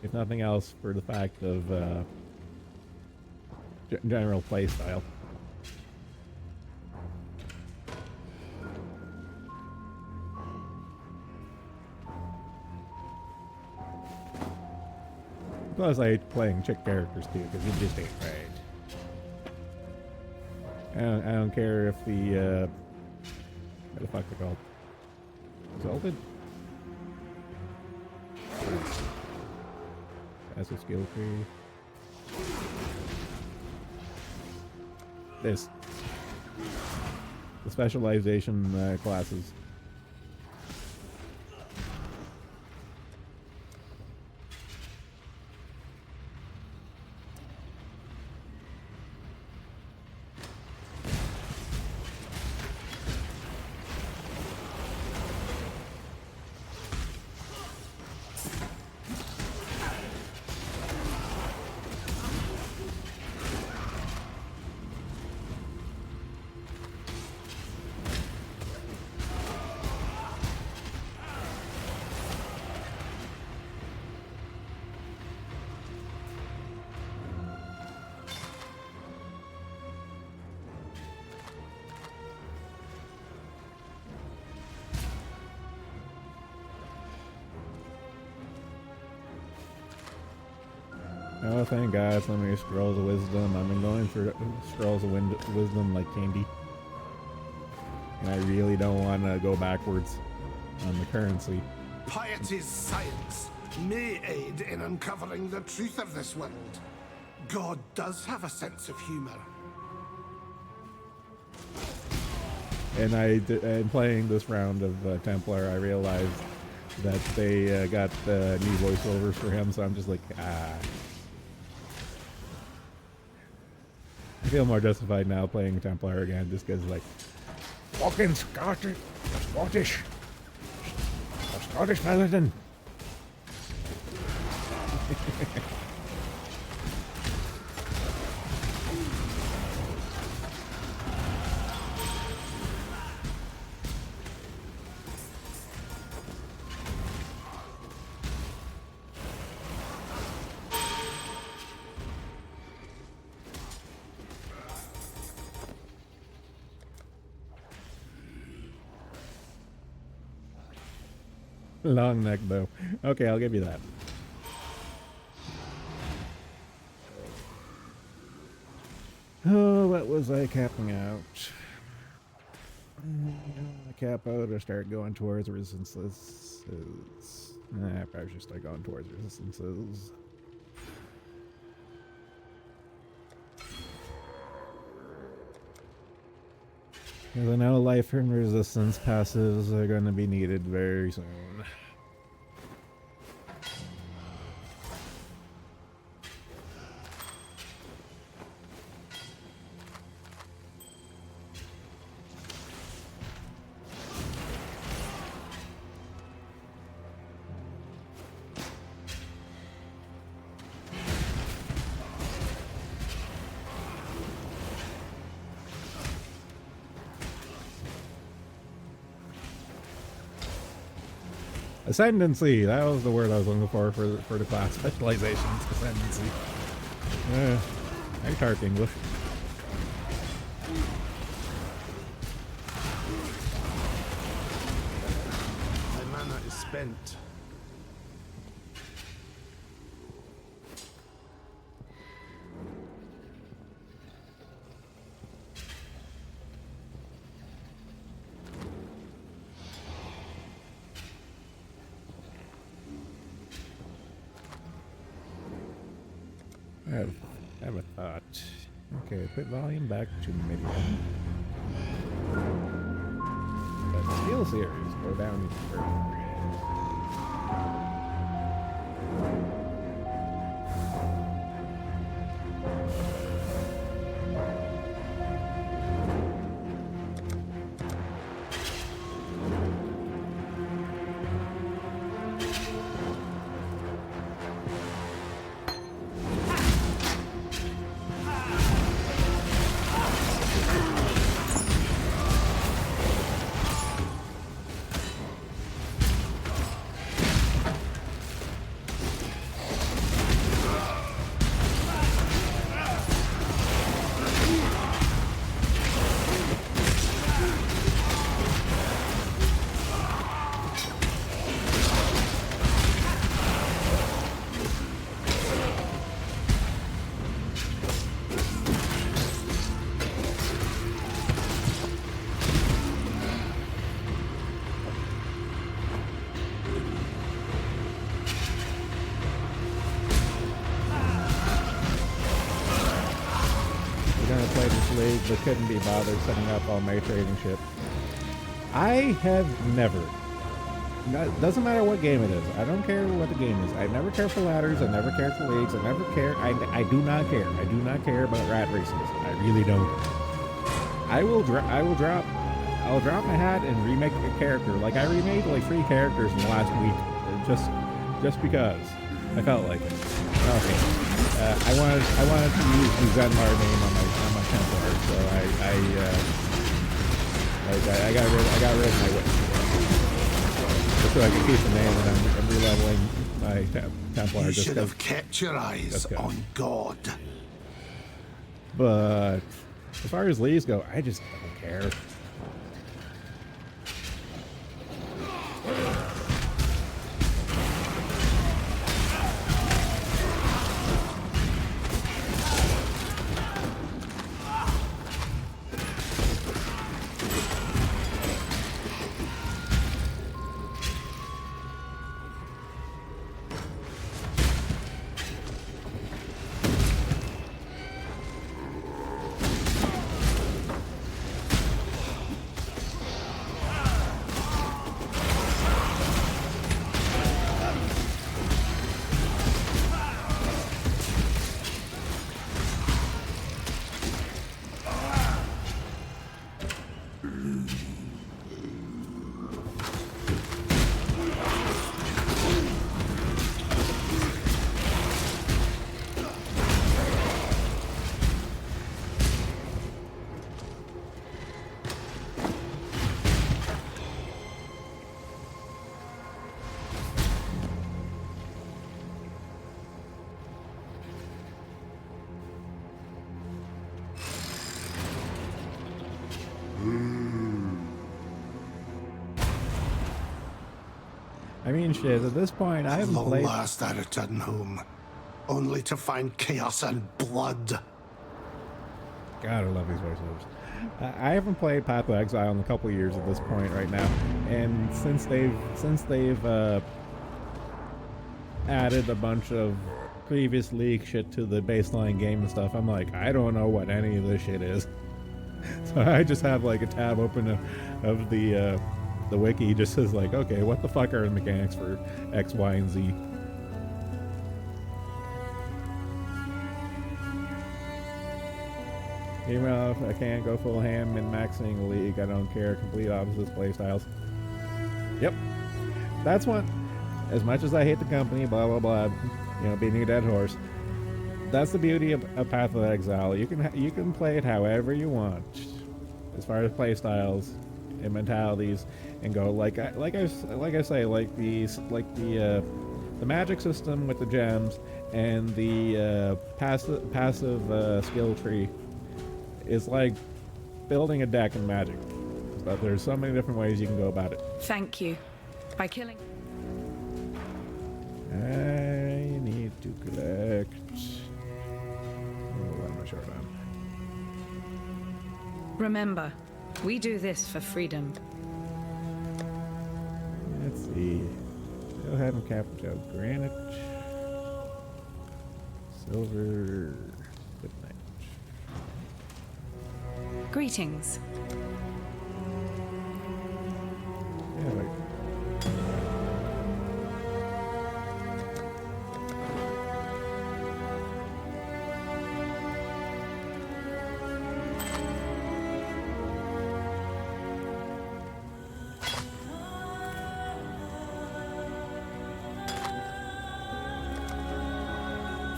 if nothing else for the fact of general playstyle. Plus, I hate playing chick characters too, because you just ain't right. I don't care if the what the fuck they're called? Exalted? That's a skill tree. The specialization classes. Oh, thank God, so many scrolls of wisdom. I've been going for scrolls of wisdom like candy. And I really don't want to go backwards on the currency. Piety's science may aid in uncovering the truth of this world. God does have a sense of humor. And in playing this round of Templar, I realized that they got new voiceovers for him, so I'm just like, I feel more justified now playing Templar again, just because, like, fucking Scottish paladin. Long neck, though. Okay, I'll give you that. Oh, what was I capping out? Cap out or start going towards resistances? I probably should start going towards resistances. Because I know life and resistance passives are going to be needed very soon. Ascendancy! That was the word I was looking for the class specializations. Ascendancy. I talk English. My mana is spent. I have a thought. Okay, put volume back to medium. But steel series go down even further. but couldn't be bothered setting up all my trading shit. I have never. Doesn't matter what game it is. I don't care what the game is. I never care for ladders. I never care for leagues. I never care. I do not care. I do not care about rat races. I really don't. I'll drop my hat and remake a character. Like I remade like 3 characters in the last week, just because I felt like it. Okay. I wanted to use the Zenlar name on my Templar, so I got rid of my witch. Just so I can keep the name, and I'm releveling my Templar. You should have kept your eyes on God. But as far as leagues go, I just don't care. I mean, shit, at this point, I haven't Long played... last I return home, only to find chaos and blood. God, I love these voiceovers. I haven't played Path of Exile in a couple years at this point right now, and since they've added a bunch of previous leak shit to the baseline game and stuff, I'm like, I don't know what any of this shit is. So I just have like a tab open of the wiki, just says like, okay, what the fuck are the mechanics for X, Y, and Z? Even if I can't go full ham min-maxing the league, I don't care. Complete opposites playstyles. Yep. That's what, as much as I hate the company, blah, blah, blah, you know, beating a dead horse, that's the beauty of Path of Exile. You can play it however you want, as far as playstyles and mentalities, and go like I say, the magic system with the gems and the passive skill tree is like building a deck in Magic. But there's so many different ways you can go about it. Thank you. By killing... I need to collect... Oh, what am I short on? Remember, we do this for freedom. Let's see. Go ahead and capture granite. Silver... Midnight. Greetings. Yeah, wait.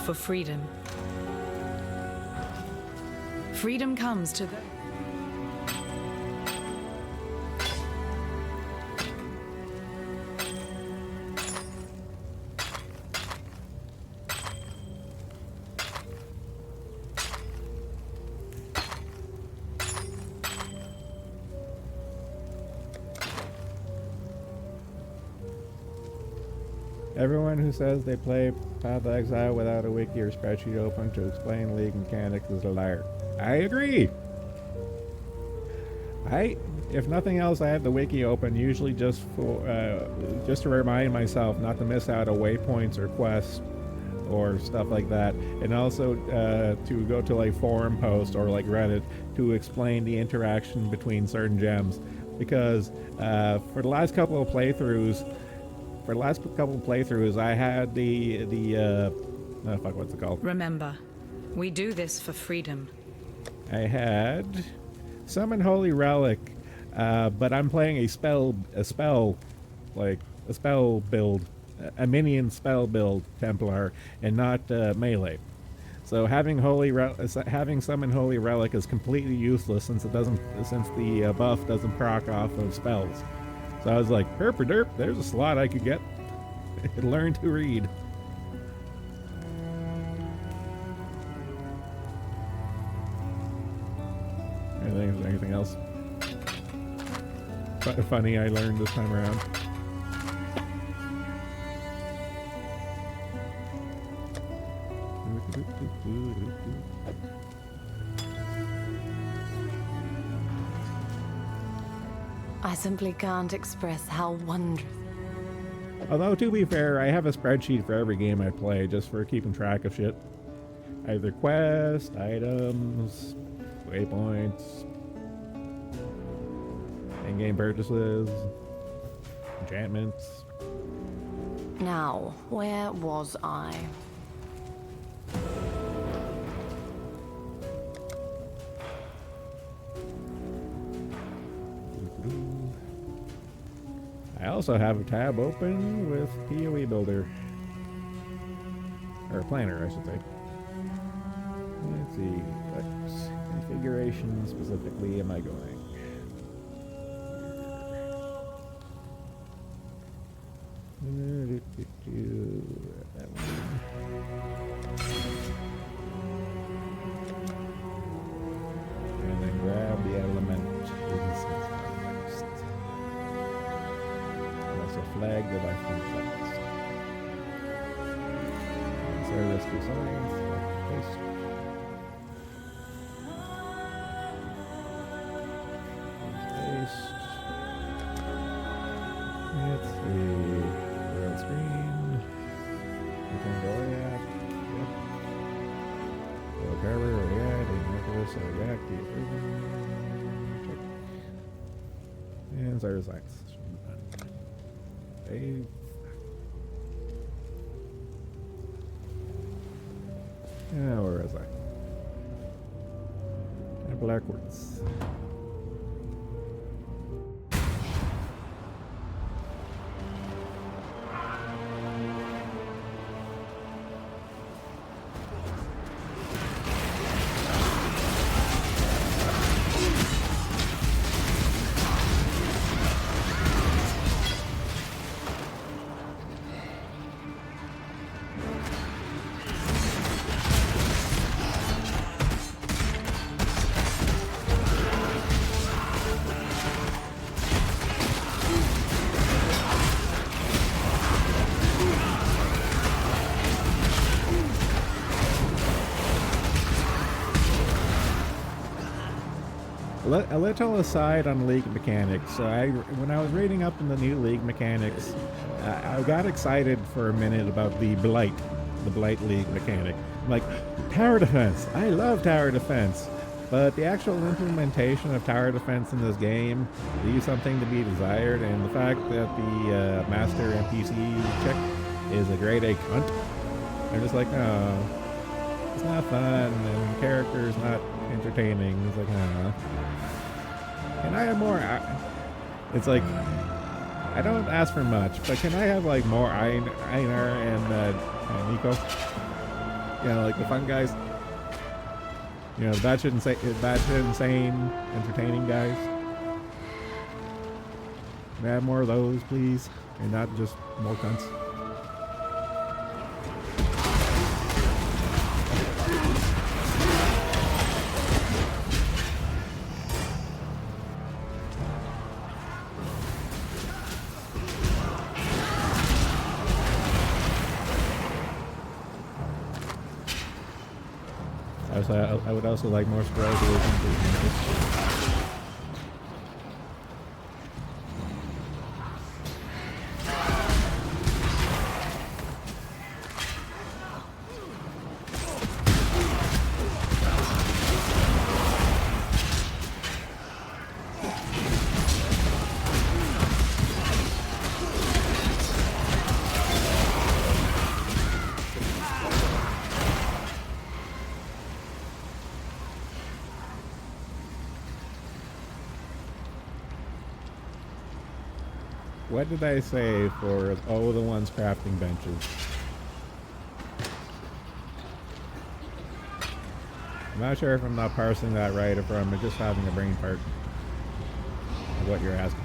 For freedom. Freedom comes to the... Everyone who says they play Path of Exile without a wiki or spreadsheet open to explain league mechanics is a liar. I agree. If nothing else, I have the wiki open usually just to remind myself not to miss out on waypoints or quests or stuff like that, and also to go to like forum posts or like Reddit to explain the interaction between certain gems, because for the last couple of playthroughs, I had the oh fuck, what's it called? Remember, we do this for freedom. I had Summon Holy Relic, but I'm playing a spell build, a minion spell build Templar, and not melee. So having Summon Holy Relic is completely useless since the buff doesn't proc off of spells. So I was like, herp derp, there's a slot I could get. Learn to read. Anything else funny I learned this time around? I simply can't express how wondrous. Although, to be fair, I have a spreadsheet for every game I play just for keeping track of shit. Either quests, items, waypoints, in-game purchases, enchantments. Now, where was I? I also have a tab open with PoE Builder. Or Planner, I should say. Let's see, what configuration specifically am I going? That one. And then grab the element resistance first. That's a flag that I think fast. Service to science. Paste. Paste. Let's see. World screen. We can go React. Yep. World cover, React, and Nicholas, React, check. And Zero Science. Save. Now, where is I? And backwards. A little aside on league mechanics. So when I was reading up on the new league mechanics, I got excited for a minute about the Blight League mechanic. I'm like, tower defense! I love tower defense! But the actual implementation of tower defense in this game leaves something to be desired, and the fact that the master NPC chick is a grade A cunt, I'm just like, oh, it's not fun, and the character's not entertaining. It's like, oh. Can I have more? It's like, I don't ask for much, but can I have like more Einar and Nico? You know, like the fun guys. You know, the batshit insane, entertaining guys. Can I have more of those, please? And not just more cunts. I would also like more scroll resolution. What did I say for, oh, the ones crafting benches? I'm not sure if I'm not parsing that right or if I'm just having a brain fart of what you're asking.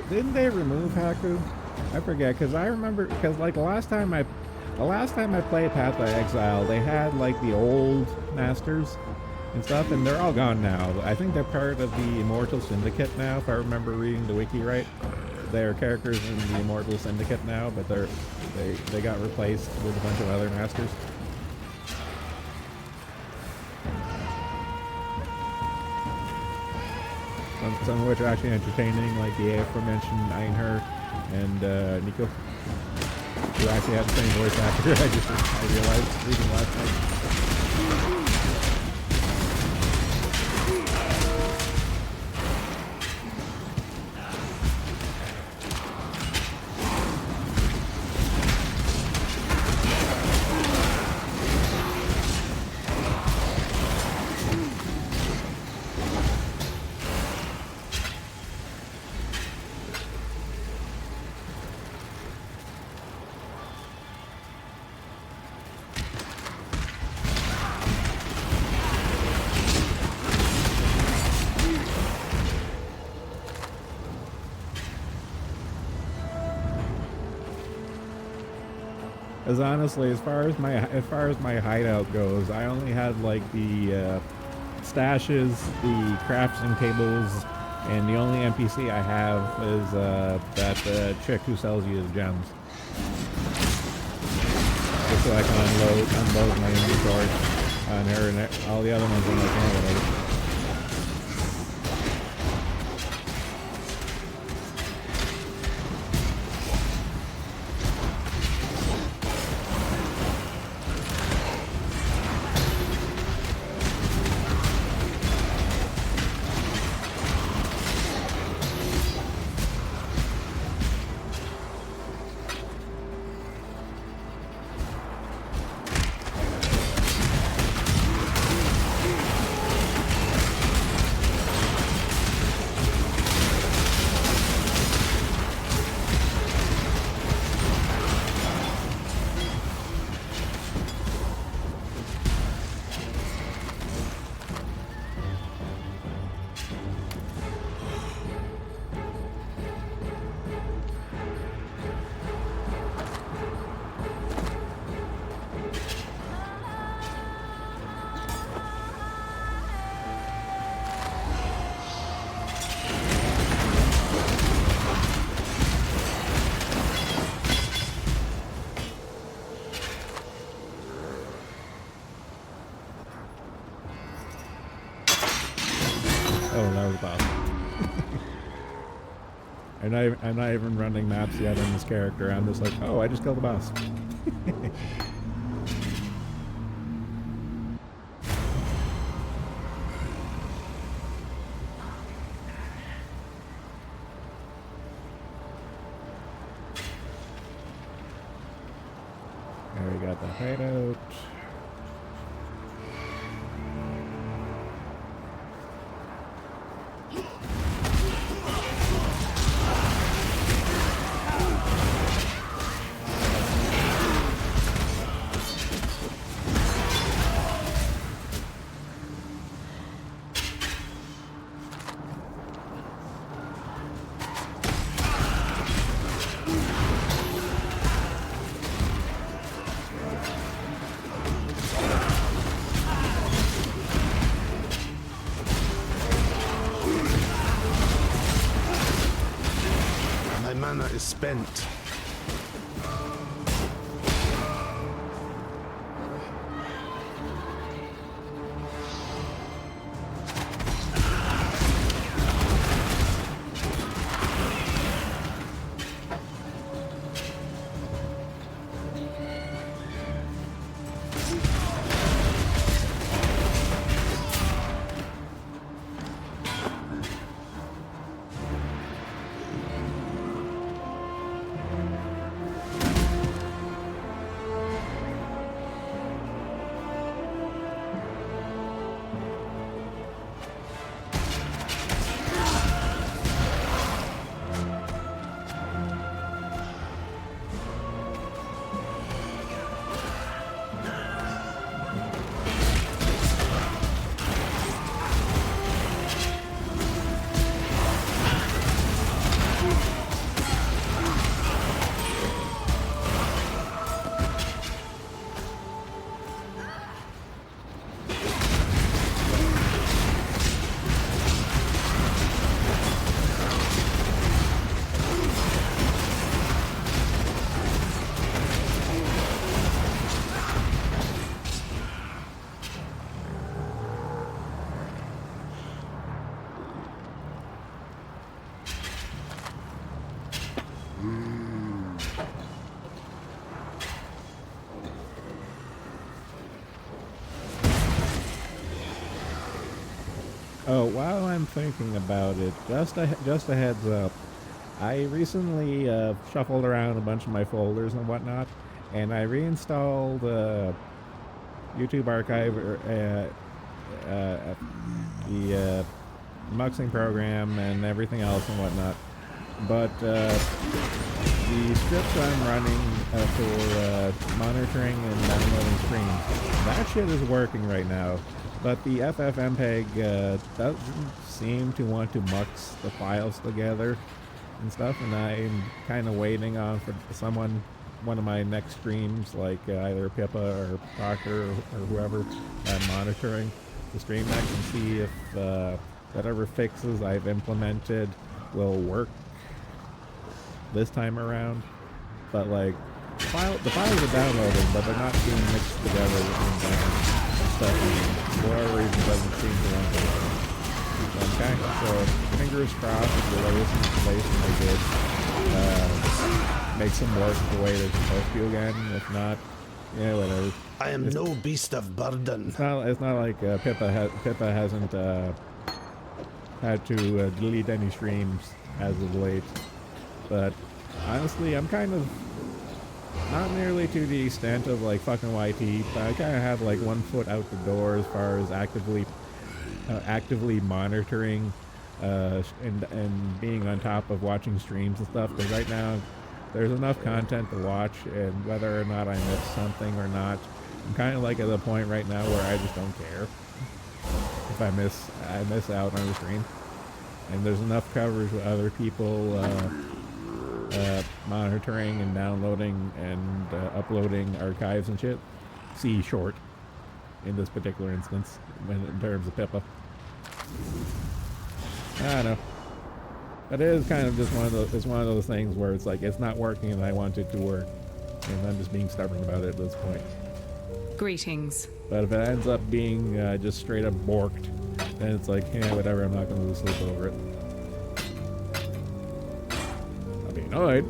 Didn't they remove Haku? I forget, because I remember, because like the last time I played Path of Exile, they had like the old masters and stuff, and they're all gone now. I think they're part of the Immortal Syndicate now, if I remember reading the wiki right. They're characters in the Immortal Syndicate now, but they got replaced with a bunch of other masters. Some of which are actually entertaining, like the aforementioned Einher and Nico, who actually had the same voice actor. I realized reading last night. Because honestly, as far as my hideout goes, I only had like the stashes, the crafting tables, and the only NPC I have is that chick who sells you the gems. Just so I can unload my inventory on her, and all the other ones I'm like, oh, whatever. Oh, that was boss. I'm not even running maps yet on this character. I'm just like, oh, I just killed the boss. There we got the hideout. My mana is spent. Oh, while I'm thinking about it, just a heads up. I recently shuffled around a bunch of my folders and whatnot, and I reinstalled YouTube Archive, the muxing program, and everything else and whatnot. But the scripts I'm running for monitoring and downloading streams, that shit is working right now. But the FFmpeg doesn't seem to want to mux the files together and stuff, and I'm kind of waiting on for one of my next streams, like either Pippa or Proctor or whoever, monitoring the stream next and see if whatever fixes I've implemented will work this time around. But like, the files are downloading, but they're not being mixed together and stuff, and for whatever reason doesn't seem to want to work. Okay, so fingers crossed if the latest installation they did makes them work the way they're supposed to again. If not, yeah, whatever. I am no beast of burden. It's not like Pippa hasn't had to delete any streams as of late. But honestly, I'm kind of not nearly to the extent of like fucking YT, but I kind of have like one foot out the door as far as actively monitoring and being on top of watching streams and stuff. Because right now, there's enough content to watch, and whether or not I miss something or not, I'm kind of like at the point right now where I just don't care if I miss out on the stream. And there's enough coverage with other people monitoring and downloading and uploading archives and shit. See short in this particular instance in terms of Pippa. I don't know. But it is kind of just one of those things where it's like it's not working and I want it to work, and I'm just being stubborn about it at this point. Greetings. But if it ends up being just straight up borked, then it's like, yeah, whatever, I'm not going to lose sleep over it. I'll be annoyed.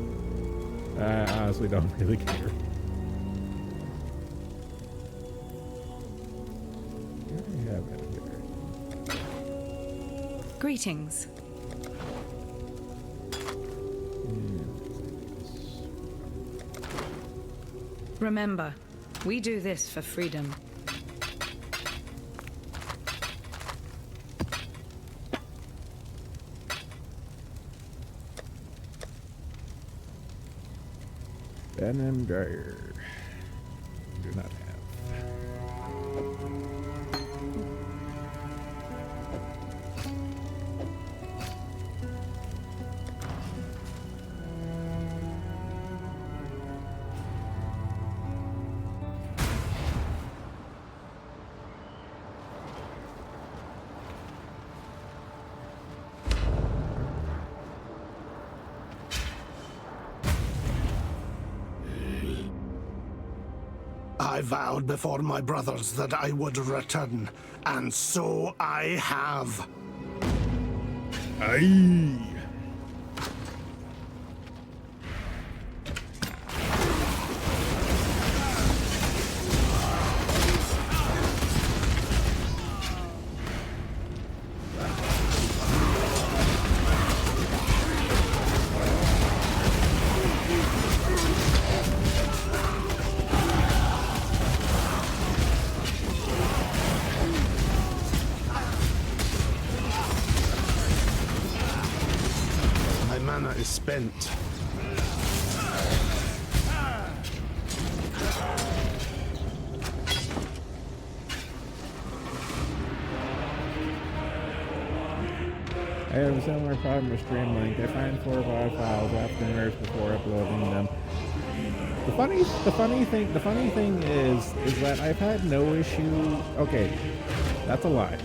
I honestly don't really care. Greetings. Remember, we do this for freedom. Ben and Dryer. Do not have. I vowed before my brothers that I would return, and so I have. Aye. My mana is spent. I have a similar problem with Streamlink. I find 4 or 5 files after merge before uploading them. The funny thing is that I've had no issue. Okay, that's a lie.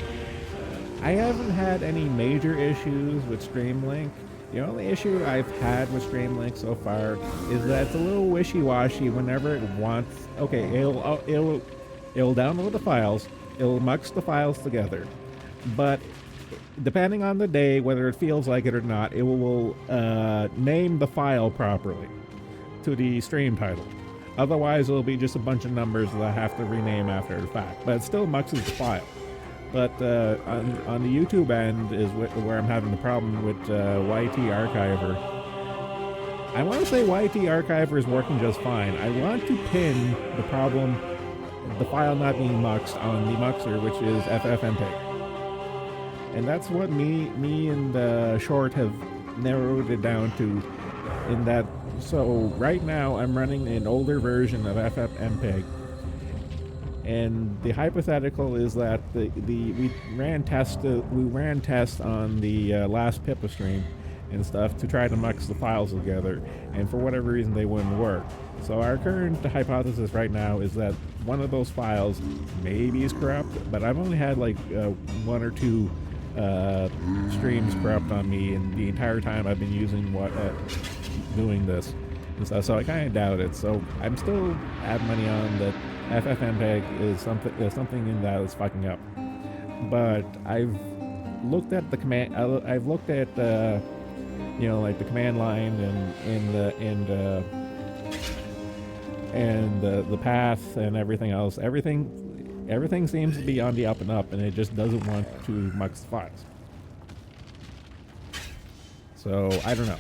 I haven't had any major issues with Streamlink. The only issue I've had with Streamlink so far is that it's a little wishy-washy whenever it wants. Okay, it'll download the files, it'll mux the files together, but depending on the day, whether it feels like it or not, it will name the file properly to the stream title. Otherwise, it'll be just a bunch of numbers that I have to rename after the fact. But it still muxes the file. But on the YouTube end is where I'm having the problem with YT Archiver. I want to say YT Archiver is working just fine. I want to pin the problem, the file not being muxed, on the muxer, which is FFmpeg. And that's what me and Short have narrowed it down to. In that, so right now I'm running an older version of FFmpeg. And the hypothetical is that we ran tests on the last Pippa stream and stuff to try to mux the files together, and for whatever reason they wouldn't work. So our current hypothesis right now is that one of those files maybe is corrupt, but I've only had like 1 or 2 streams corrupt on me, and the entire time I've been using doing this and stuff. So I kind of doubt it. So I'm still at money on that. FFmpeg is something in that is fucking up. But I've looked at the command. I've looked at like the command line and the path and everything else. Everything seems to be on the up and up, and it just doesn't want to mux the files. So I don't know.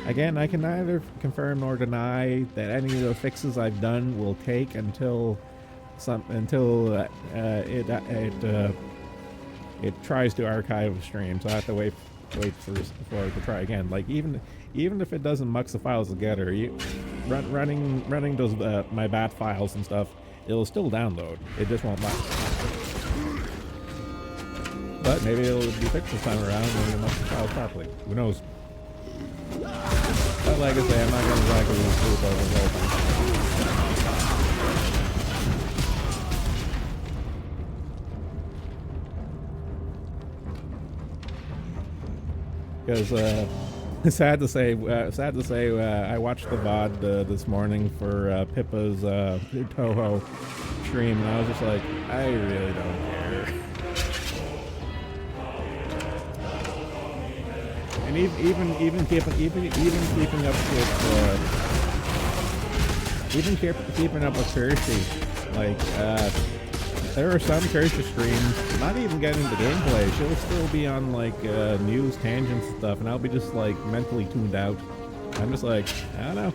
Again, I can neither confirm nor deny that any of the fixes I've done will take until it tries to archive a stream. So I have to wait for it to try again. Like even if it doesn't mux the files together, running those my bat files and stuff, it'll still download. It just won't mux. But maybe it'll be fixed this time around when it mux the files properly. Who knows? But like I say, I'm not going to exactly improve over the whole thing. Because sad to say, I watched the VOD this morning for Pippa's Toho stream, and I was just like, I really don't care. And even keeping up with Kirsty, like there are some Kirsty streams not even getting the gameplay. She'll still be on like news tangents and stuff, and I'll be just like mentally tuned out. I'm just like, I don't know.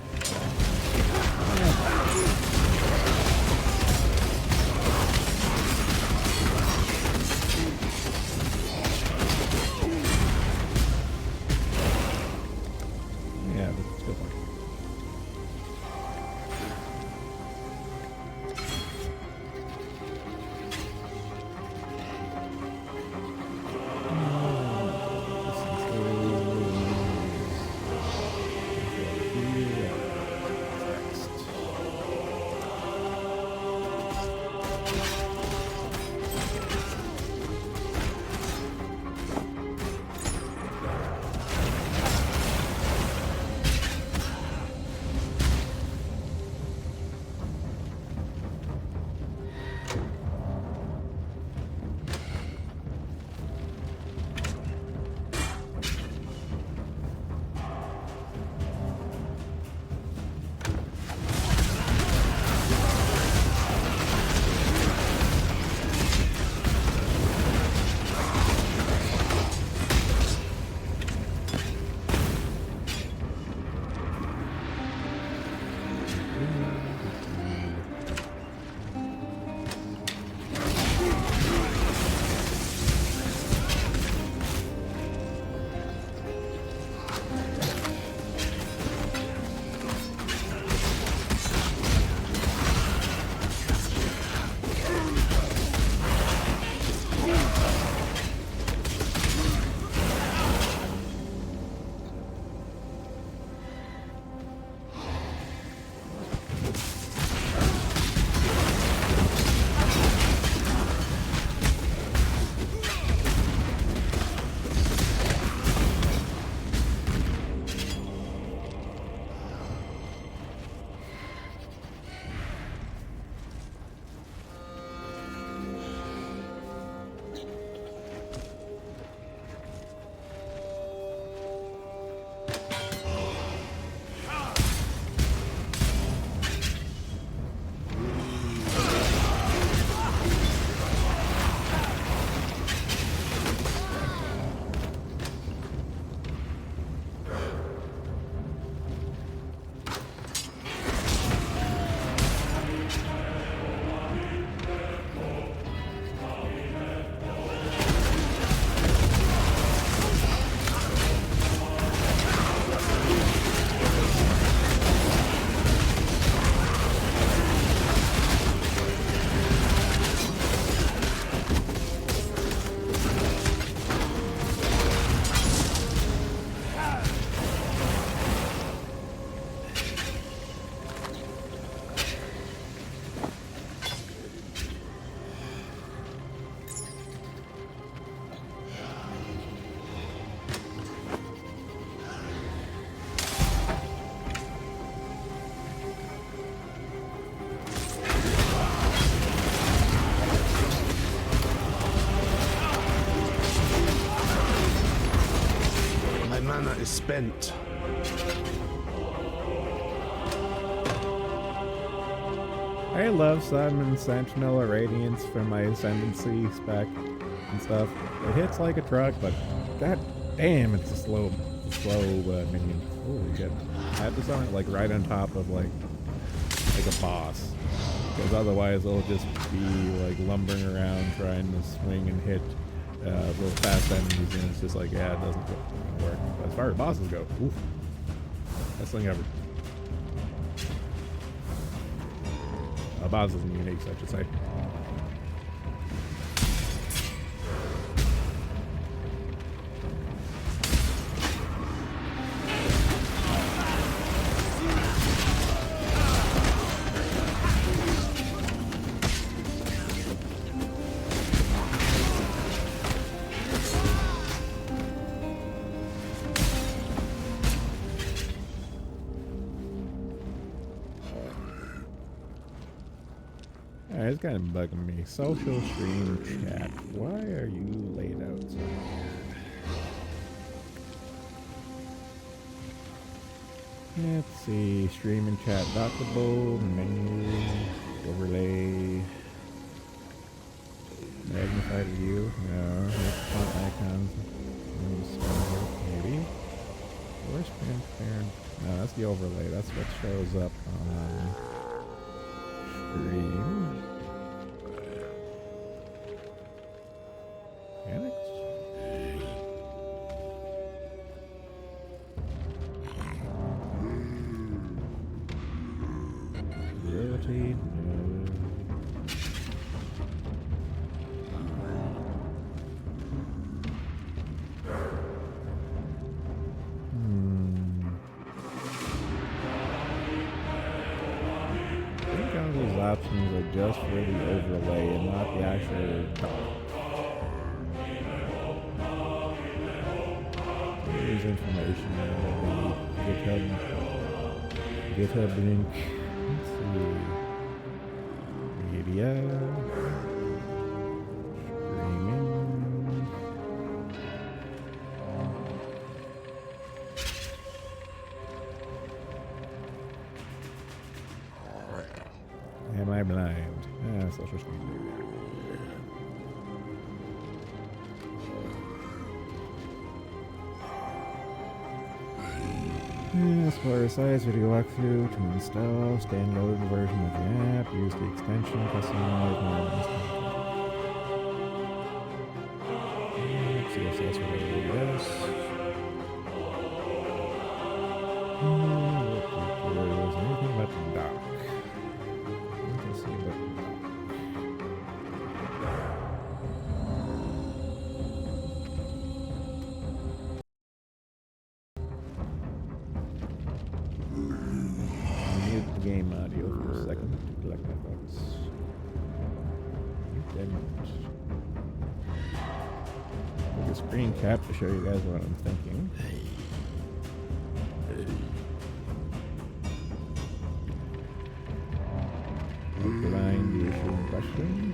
spent. I love Sun Sentinel Radiance for my Ascendancy spec and stuff. It hits like a truck, but god damn, it's a slow minion. Holy shit. I have to summon it like right on top of like a boss. Because otherwise it'll just be like lumbering around trying to swing and hit little fast enemies, and it's just like, yeah, it doesn't work. But as far as bosses go, oof. Best thing ever. Bosses and uniques, I should say. It's kind of bugging me. Social stream chat. Why are you laid out so weird? Let's see. Stream and chat dockable. Menu. Overlay. Magnified view. No. Font icons. Maybe. Where's transparent? No, that's the overlay. That's what shows up on stream. Mechanics? Ability? No. I think all these options are just for the overlay and not the actual information. GitHub link. Let's see. Media. Streaming. Am I blind? Social streaming. Explore size video walkthrough to install standard version of the app. Use the extension customize CSS with AWS. There's anything but the dock. Let's see what the dock. Game audio for a second to collect my thoughts. Take a screen cap to show you guys what I'm thinking. Outline the issue in question.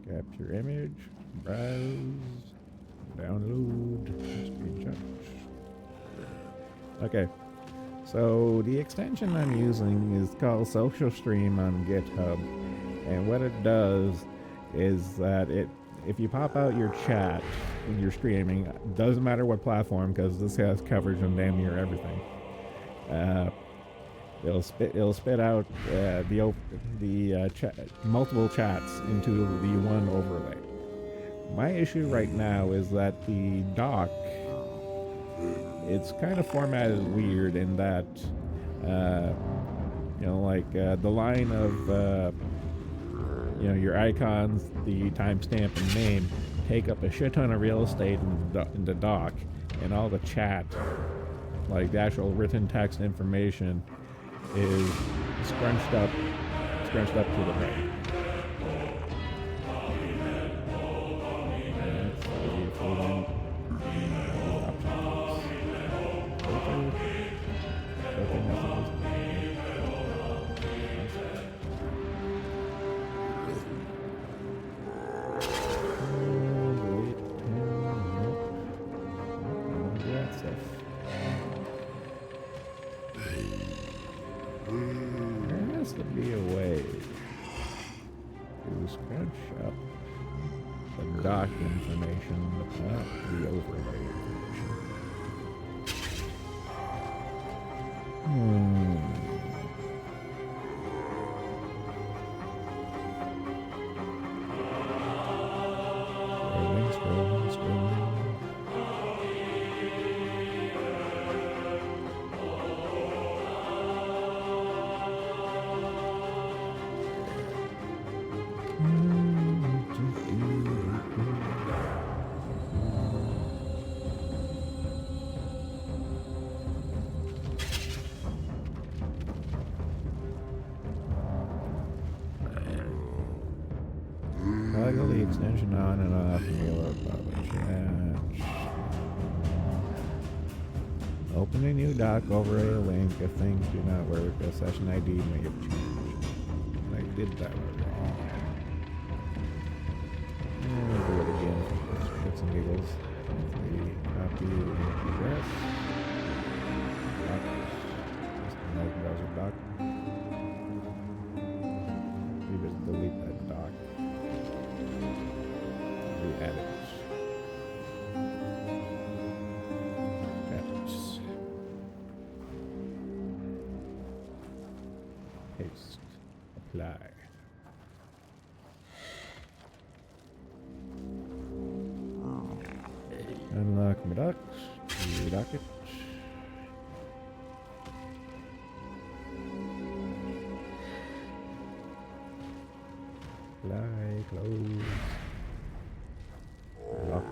Capture image, browse, download, screenshot. Okay, so the extension I'm using is called Social Stream on GitHub, and what it does is that if you pop out your chat when you're streaming, doesn't matter what platform, because this has coverage on damn near everything. It'll spit out multiple chats into the one overlay. My issue right now is that the dock, it's kind of formatted weird in that the line of your icons, the timestamp and name take up a shit ton of real estate in the dock, and all the chat, like the actual written text information, is scrunched up to the right. Let's see if we can filter messages. There has to be a way to scrunch up the dock information without the overlay information. Scrolling. Toggle the extension on and off and reload publish. Open a new doc over a link if things do not work. A session ID may have changed. I did that already. I'll do it again for shits and giggles. Copy and progress. Just another browser doc. We just delete that doc. Re-edit. Edit. Paste. Apply. Unlock my docs. Redock it. Apply. Close. Lock.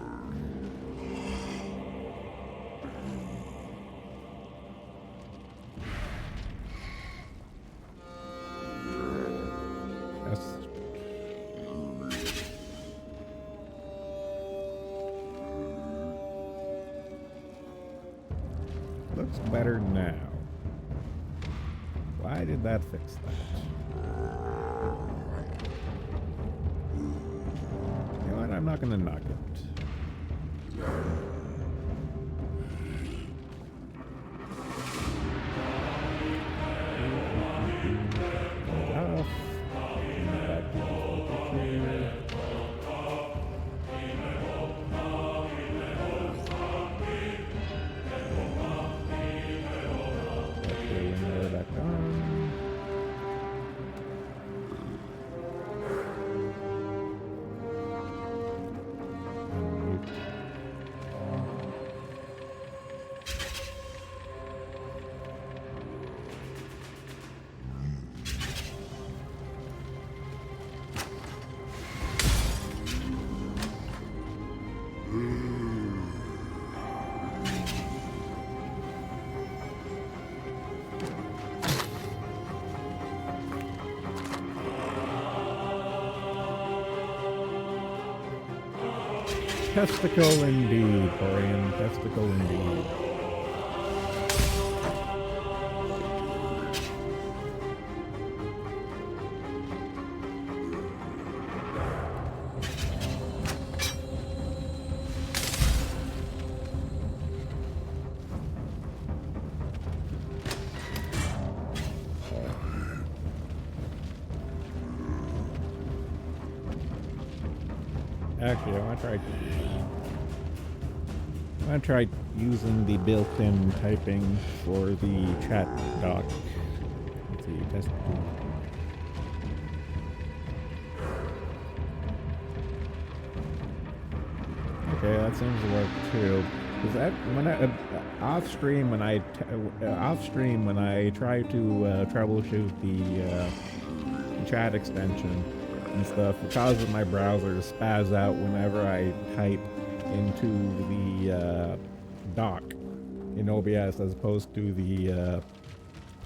Yes. Looks better now. Why did that fix that? You know what? I'm not gonna knock it. Off. Back to the picture. Back on. Testicle indeed, Corian. Testicle indeed. Actually, I want to try using the built-in typing for the chat doc. Let's see, test. Okay, that seems to work too. Because that when I off stream when I try to troubleshoot the chat extension and stuff, it causes my browser to spaz out whenever I type into the dock in OBS as opposed to the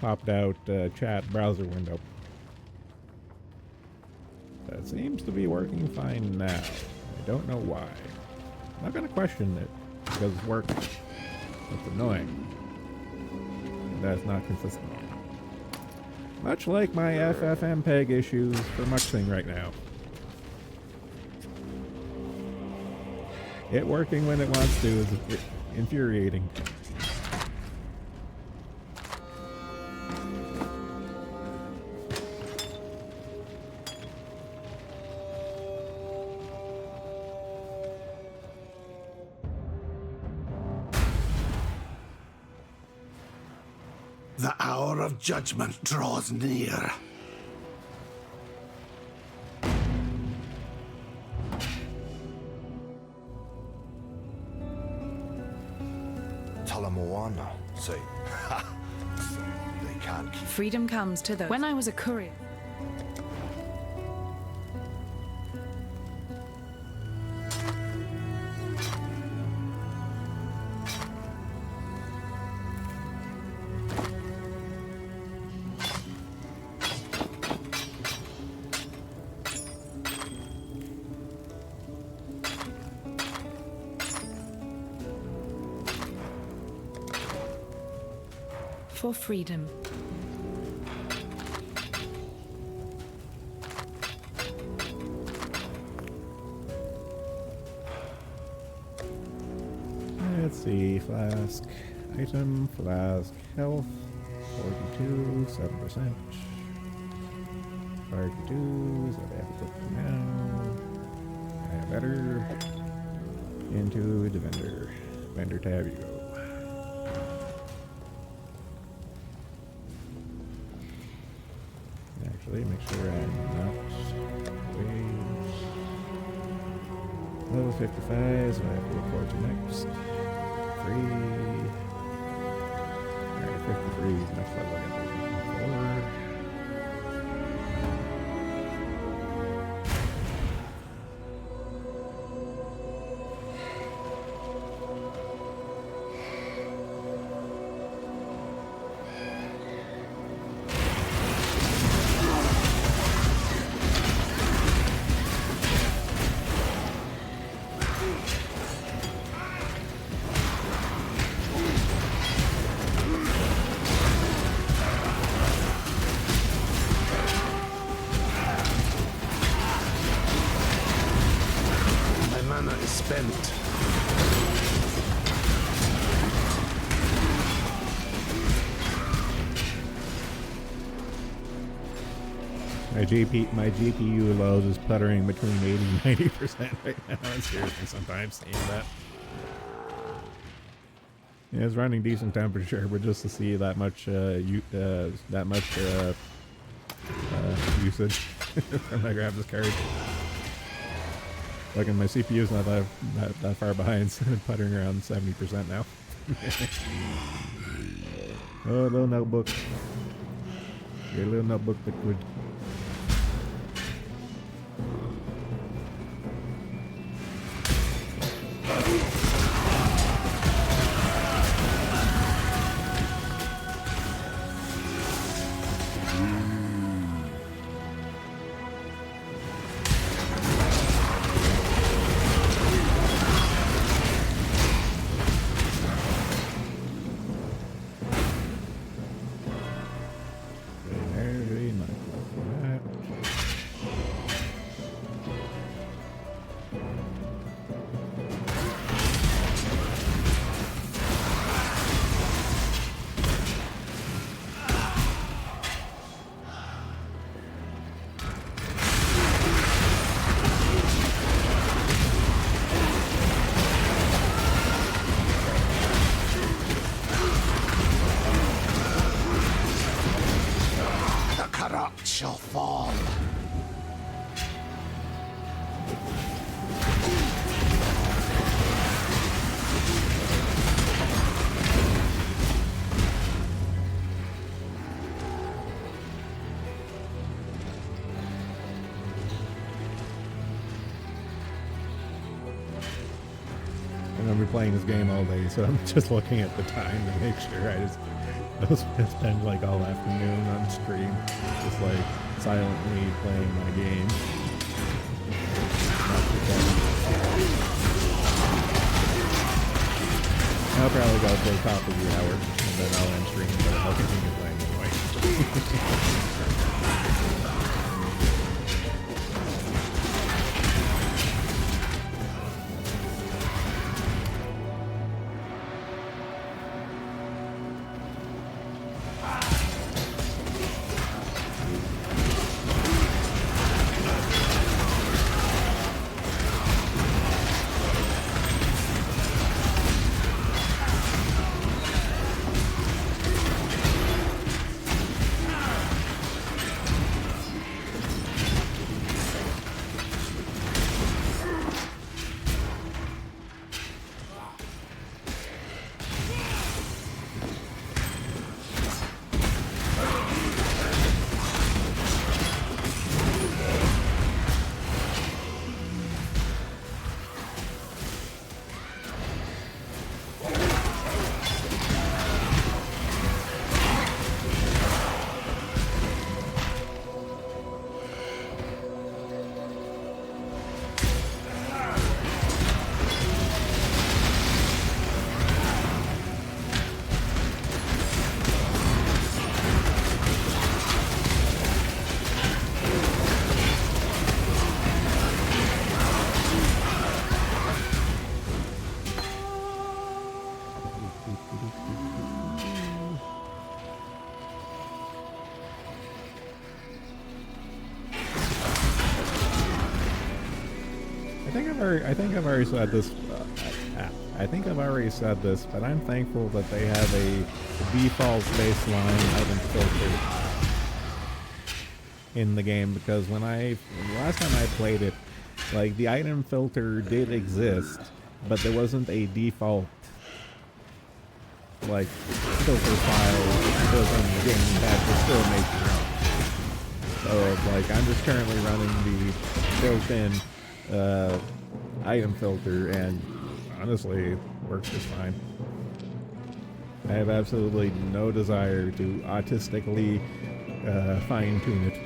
popped out chat browser window. That seems to be working fine now. I don't know why. I'm not going to question it because it's working. It's annoying. That's not consistent. Much like my FFmpeg issues for Muxing right now. It working when it wants to is infuriating. The hour of judgment draws near. Talamoana, say. Ha! They can't keep. Freedom comes to those. When I was a courier. For freedom. Let's see, flask, item, flask, health, 42, 7%. 32, so they have to put now. Better. Into the vendor. Vendor tab you go. Actually, make sure I'm not wage. Level 55, so I have to look forward to next. 3. Alright, 53 is next level I got to 4. Spent. My GPU load is puttering between 80 and 90% right now. I'm seriously sometimes seeing that. Yeah, it's running decent temperature, but just to see that much usage from my graphics card. Look, and my CPU's not that far behind, so I'm puttering around 70% now. Oh, little notebook. Your little notebook liquid. Shall fall. I'm gonna be playing this game all day, so I'm just looking at the time to make sure I just I spend like all afternoon on stream, just like silently playing my game. Not pretending. I'll probably go play top of the hour, and then I'll end stream, but I'll continue playing anyway. I think I've already said this. I think I've already said this, but I'm thankful that they have a default baseline item filter in the game, because last time I played it, like the item filter did exist, but there wasn't a default like filter file built in the game that would still make your own. So like I'm just currently running the built-in item filter, and honestly it works just fine. I have absolutely no desire to autistically fine-tune it.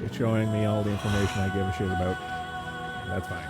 It's showing me all the information I give a shit about. That's fine.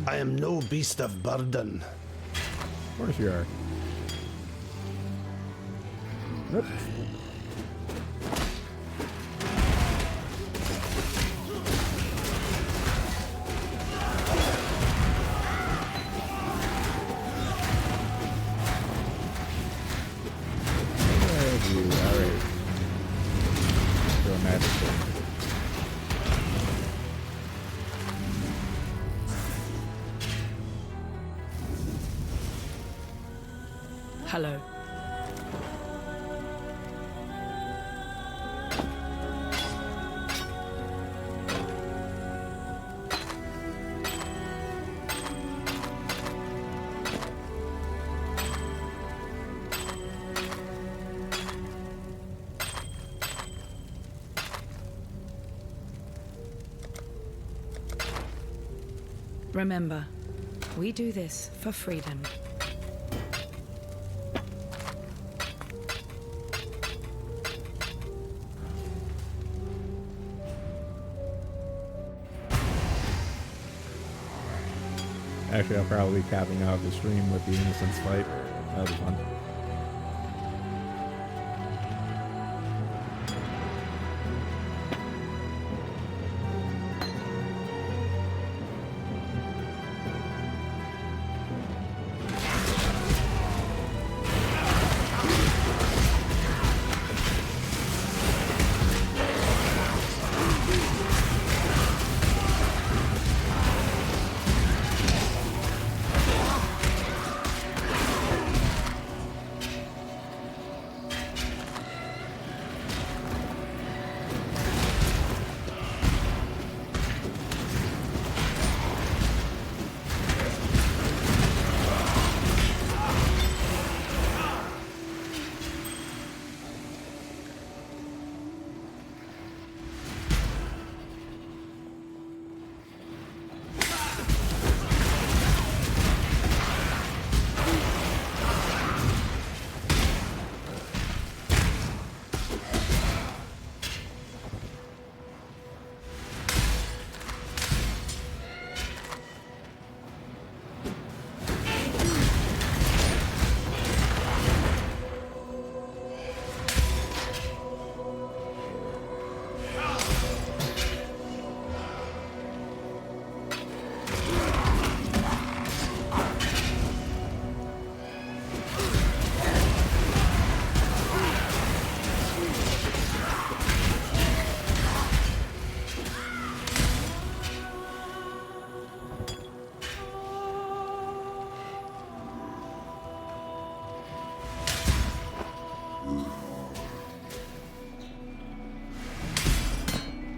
I am no beast of burden. Of course you are. Oops. Alright. Dramatic thing. Hello. Remember, we do this for freedom. Actually, I'll probably be capping off the stream with the Innocence fight. That'll be fun.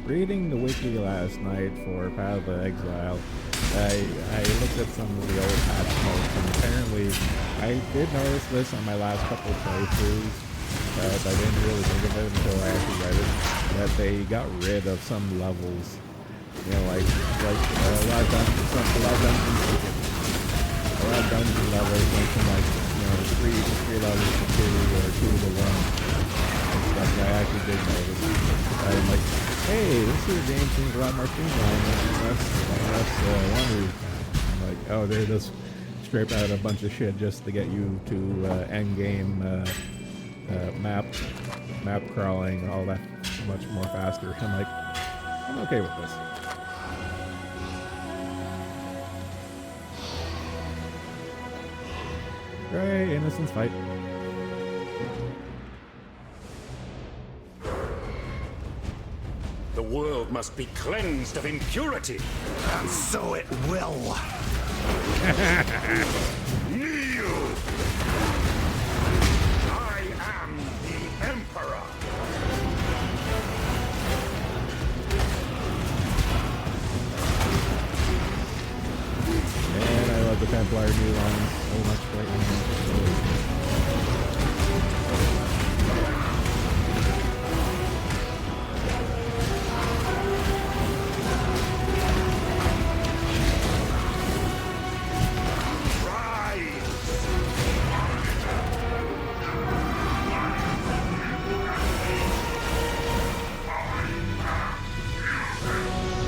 reading the wiki last night for Path of Exile, I looked at some of the old patch notes, and apparently I did notice this on my last couple playthroughs, but I didn't really think of it until I actually read it, that they got rid of some levels. You know, like a lot of dungeon levels went from like, you know, three levels to 2 or 2 to 1 and stuff. I actually did notice. I'm like, hey, this game seems a lot more streamlined and less wondery. I'm like, oh, they're just scrape out a bunch of shit just to get you to end game map crawling, all that much more faster. I'm like, I'm okay with this. Great, innocence fight. The world must be cleansed of impurity. And so it will. Kneel! I am the Emperor. Man, I love the Templar new lines so much right now.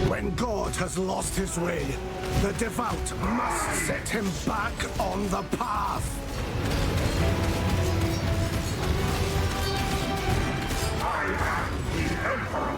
When God has lost his way, the devout must set him back on the path. I am the Emperor.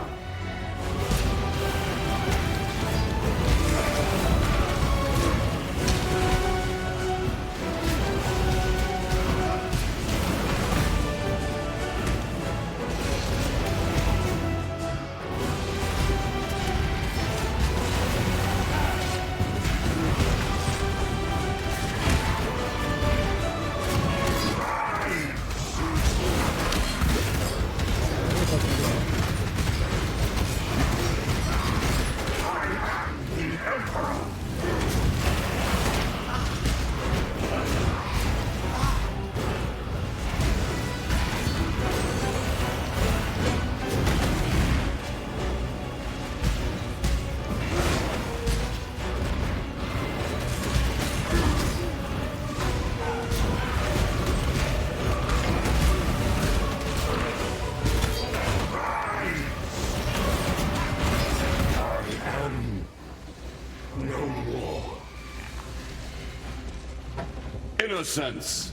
Innocence.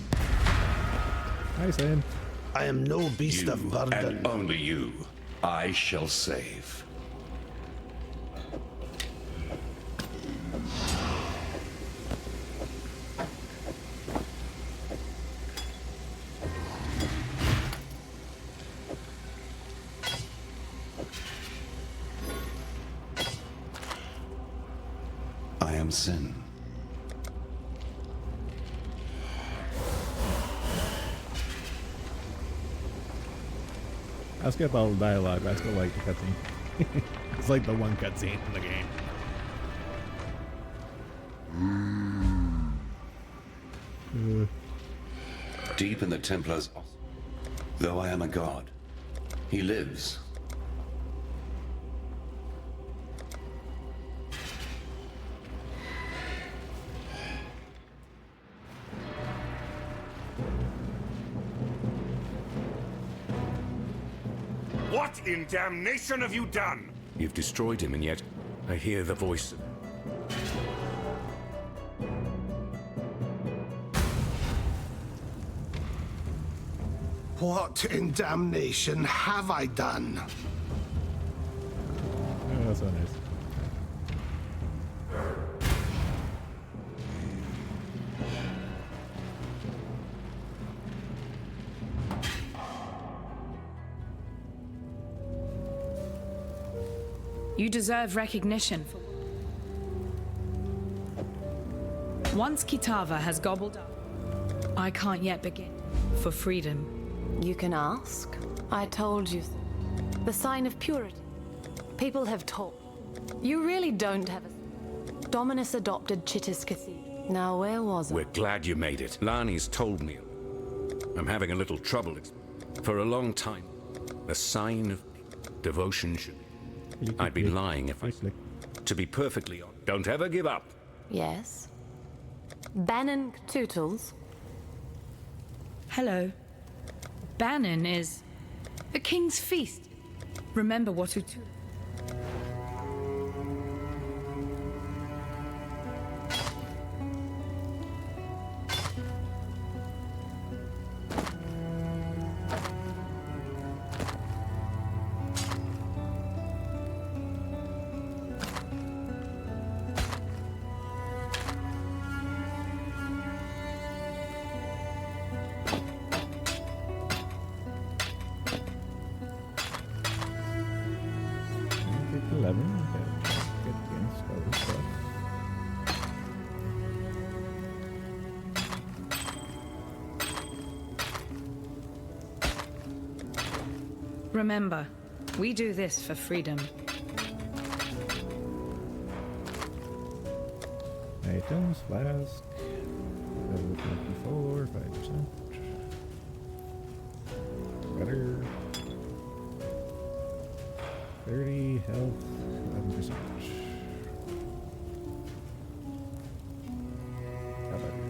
Hi, Sam. I am no beast You of burden. and only you, I shall save. I am sin. I'll skip all the dialogue, but I still like the cutscene. It's like the one cutscene in the game. Deep in the Templar's, though I am a god, he lives. What in damnation have you done? You've destroyed him, and yet I hear the voice. What in damnation have I done? Oh, that's so nice. You deserve recognition. Once Kitava has gobbled up, I can't yet begin for freedom. You can ask. I told you so. The sign of purity. People have told. You really don't have a... Dominus adopted Chittis Cathedral. Now, where was I? We're glad you made it. Lani's told me. I'm having a little trouble. For a long time, a sign of devotion should... I'd be lying if I... To be perfectly honest, don't ever give up. Yes? Bannon Tootles? Hello. Bannon is a king's feast. Remember what Utu... Remember, we do this for freedom. Items, flask, level 24, 5%. Better. 30, health, 11%. How about you?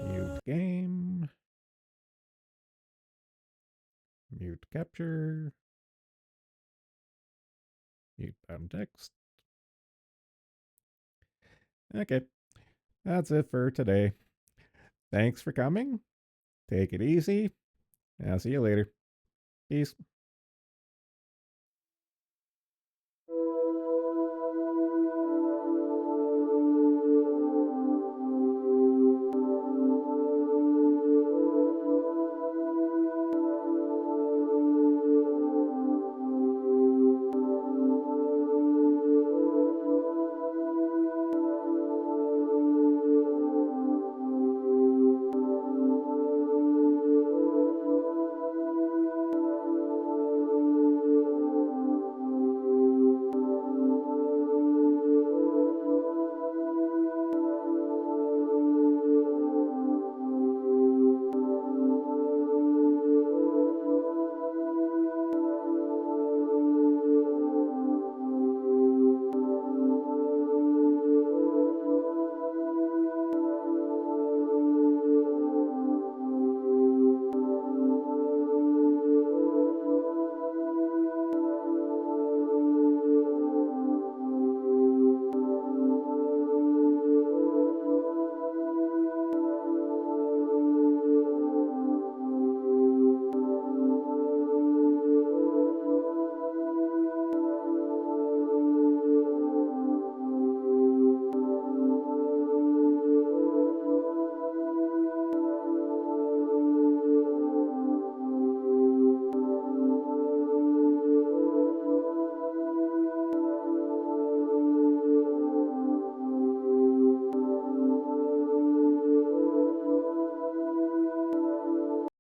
Mute game. Mute capture. Mute bound text. Okay, that's it for today. Thanks for coming. Take it easy. I'll see you later. Peace.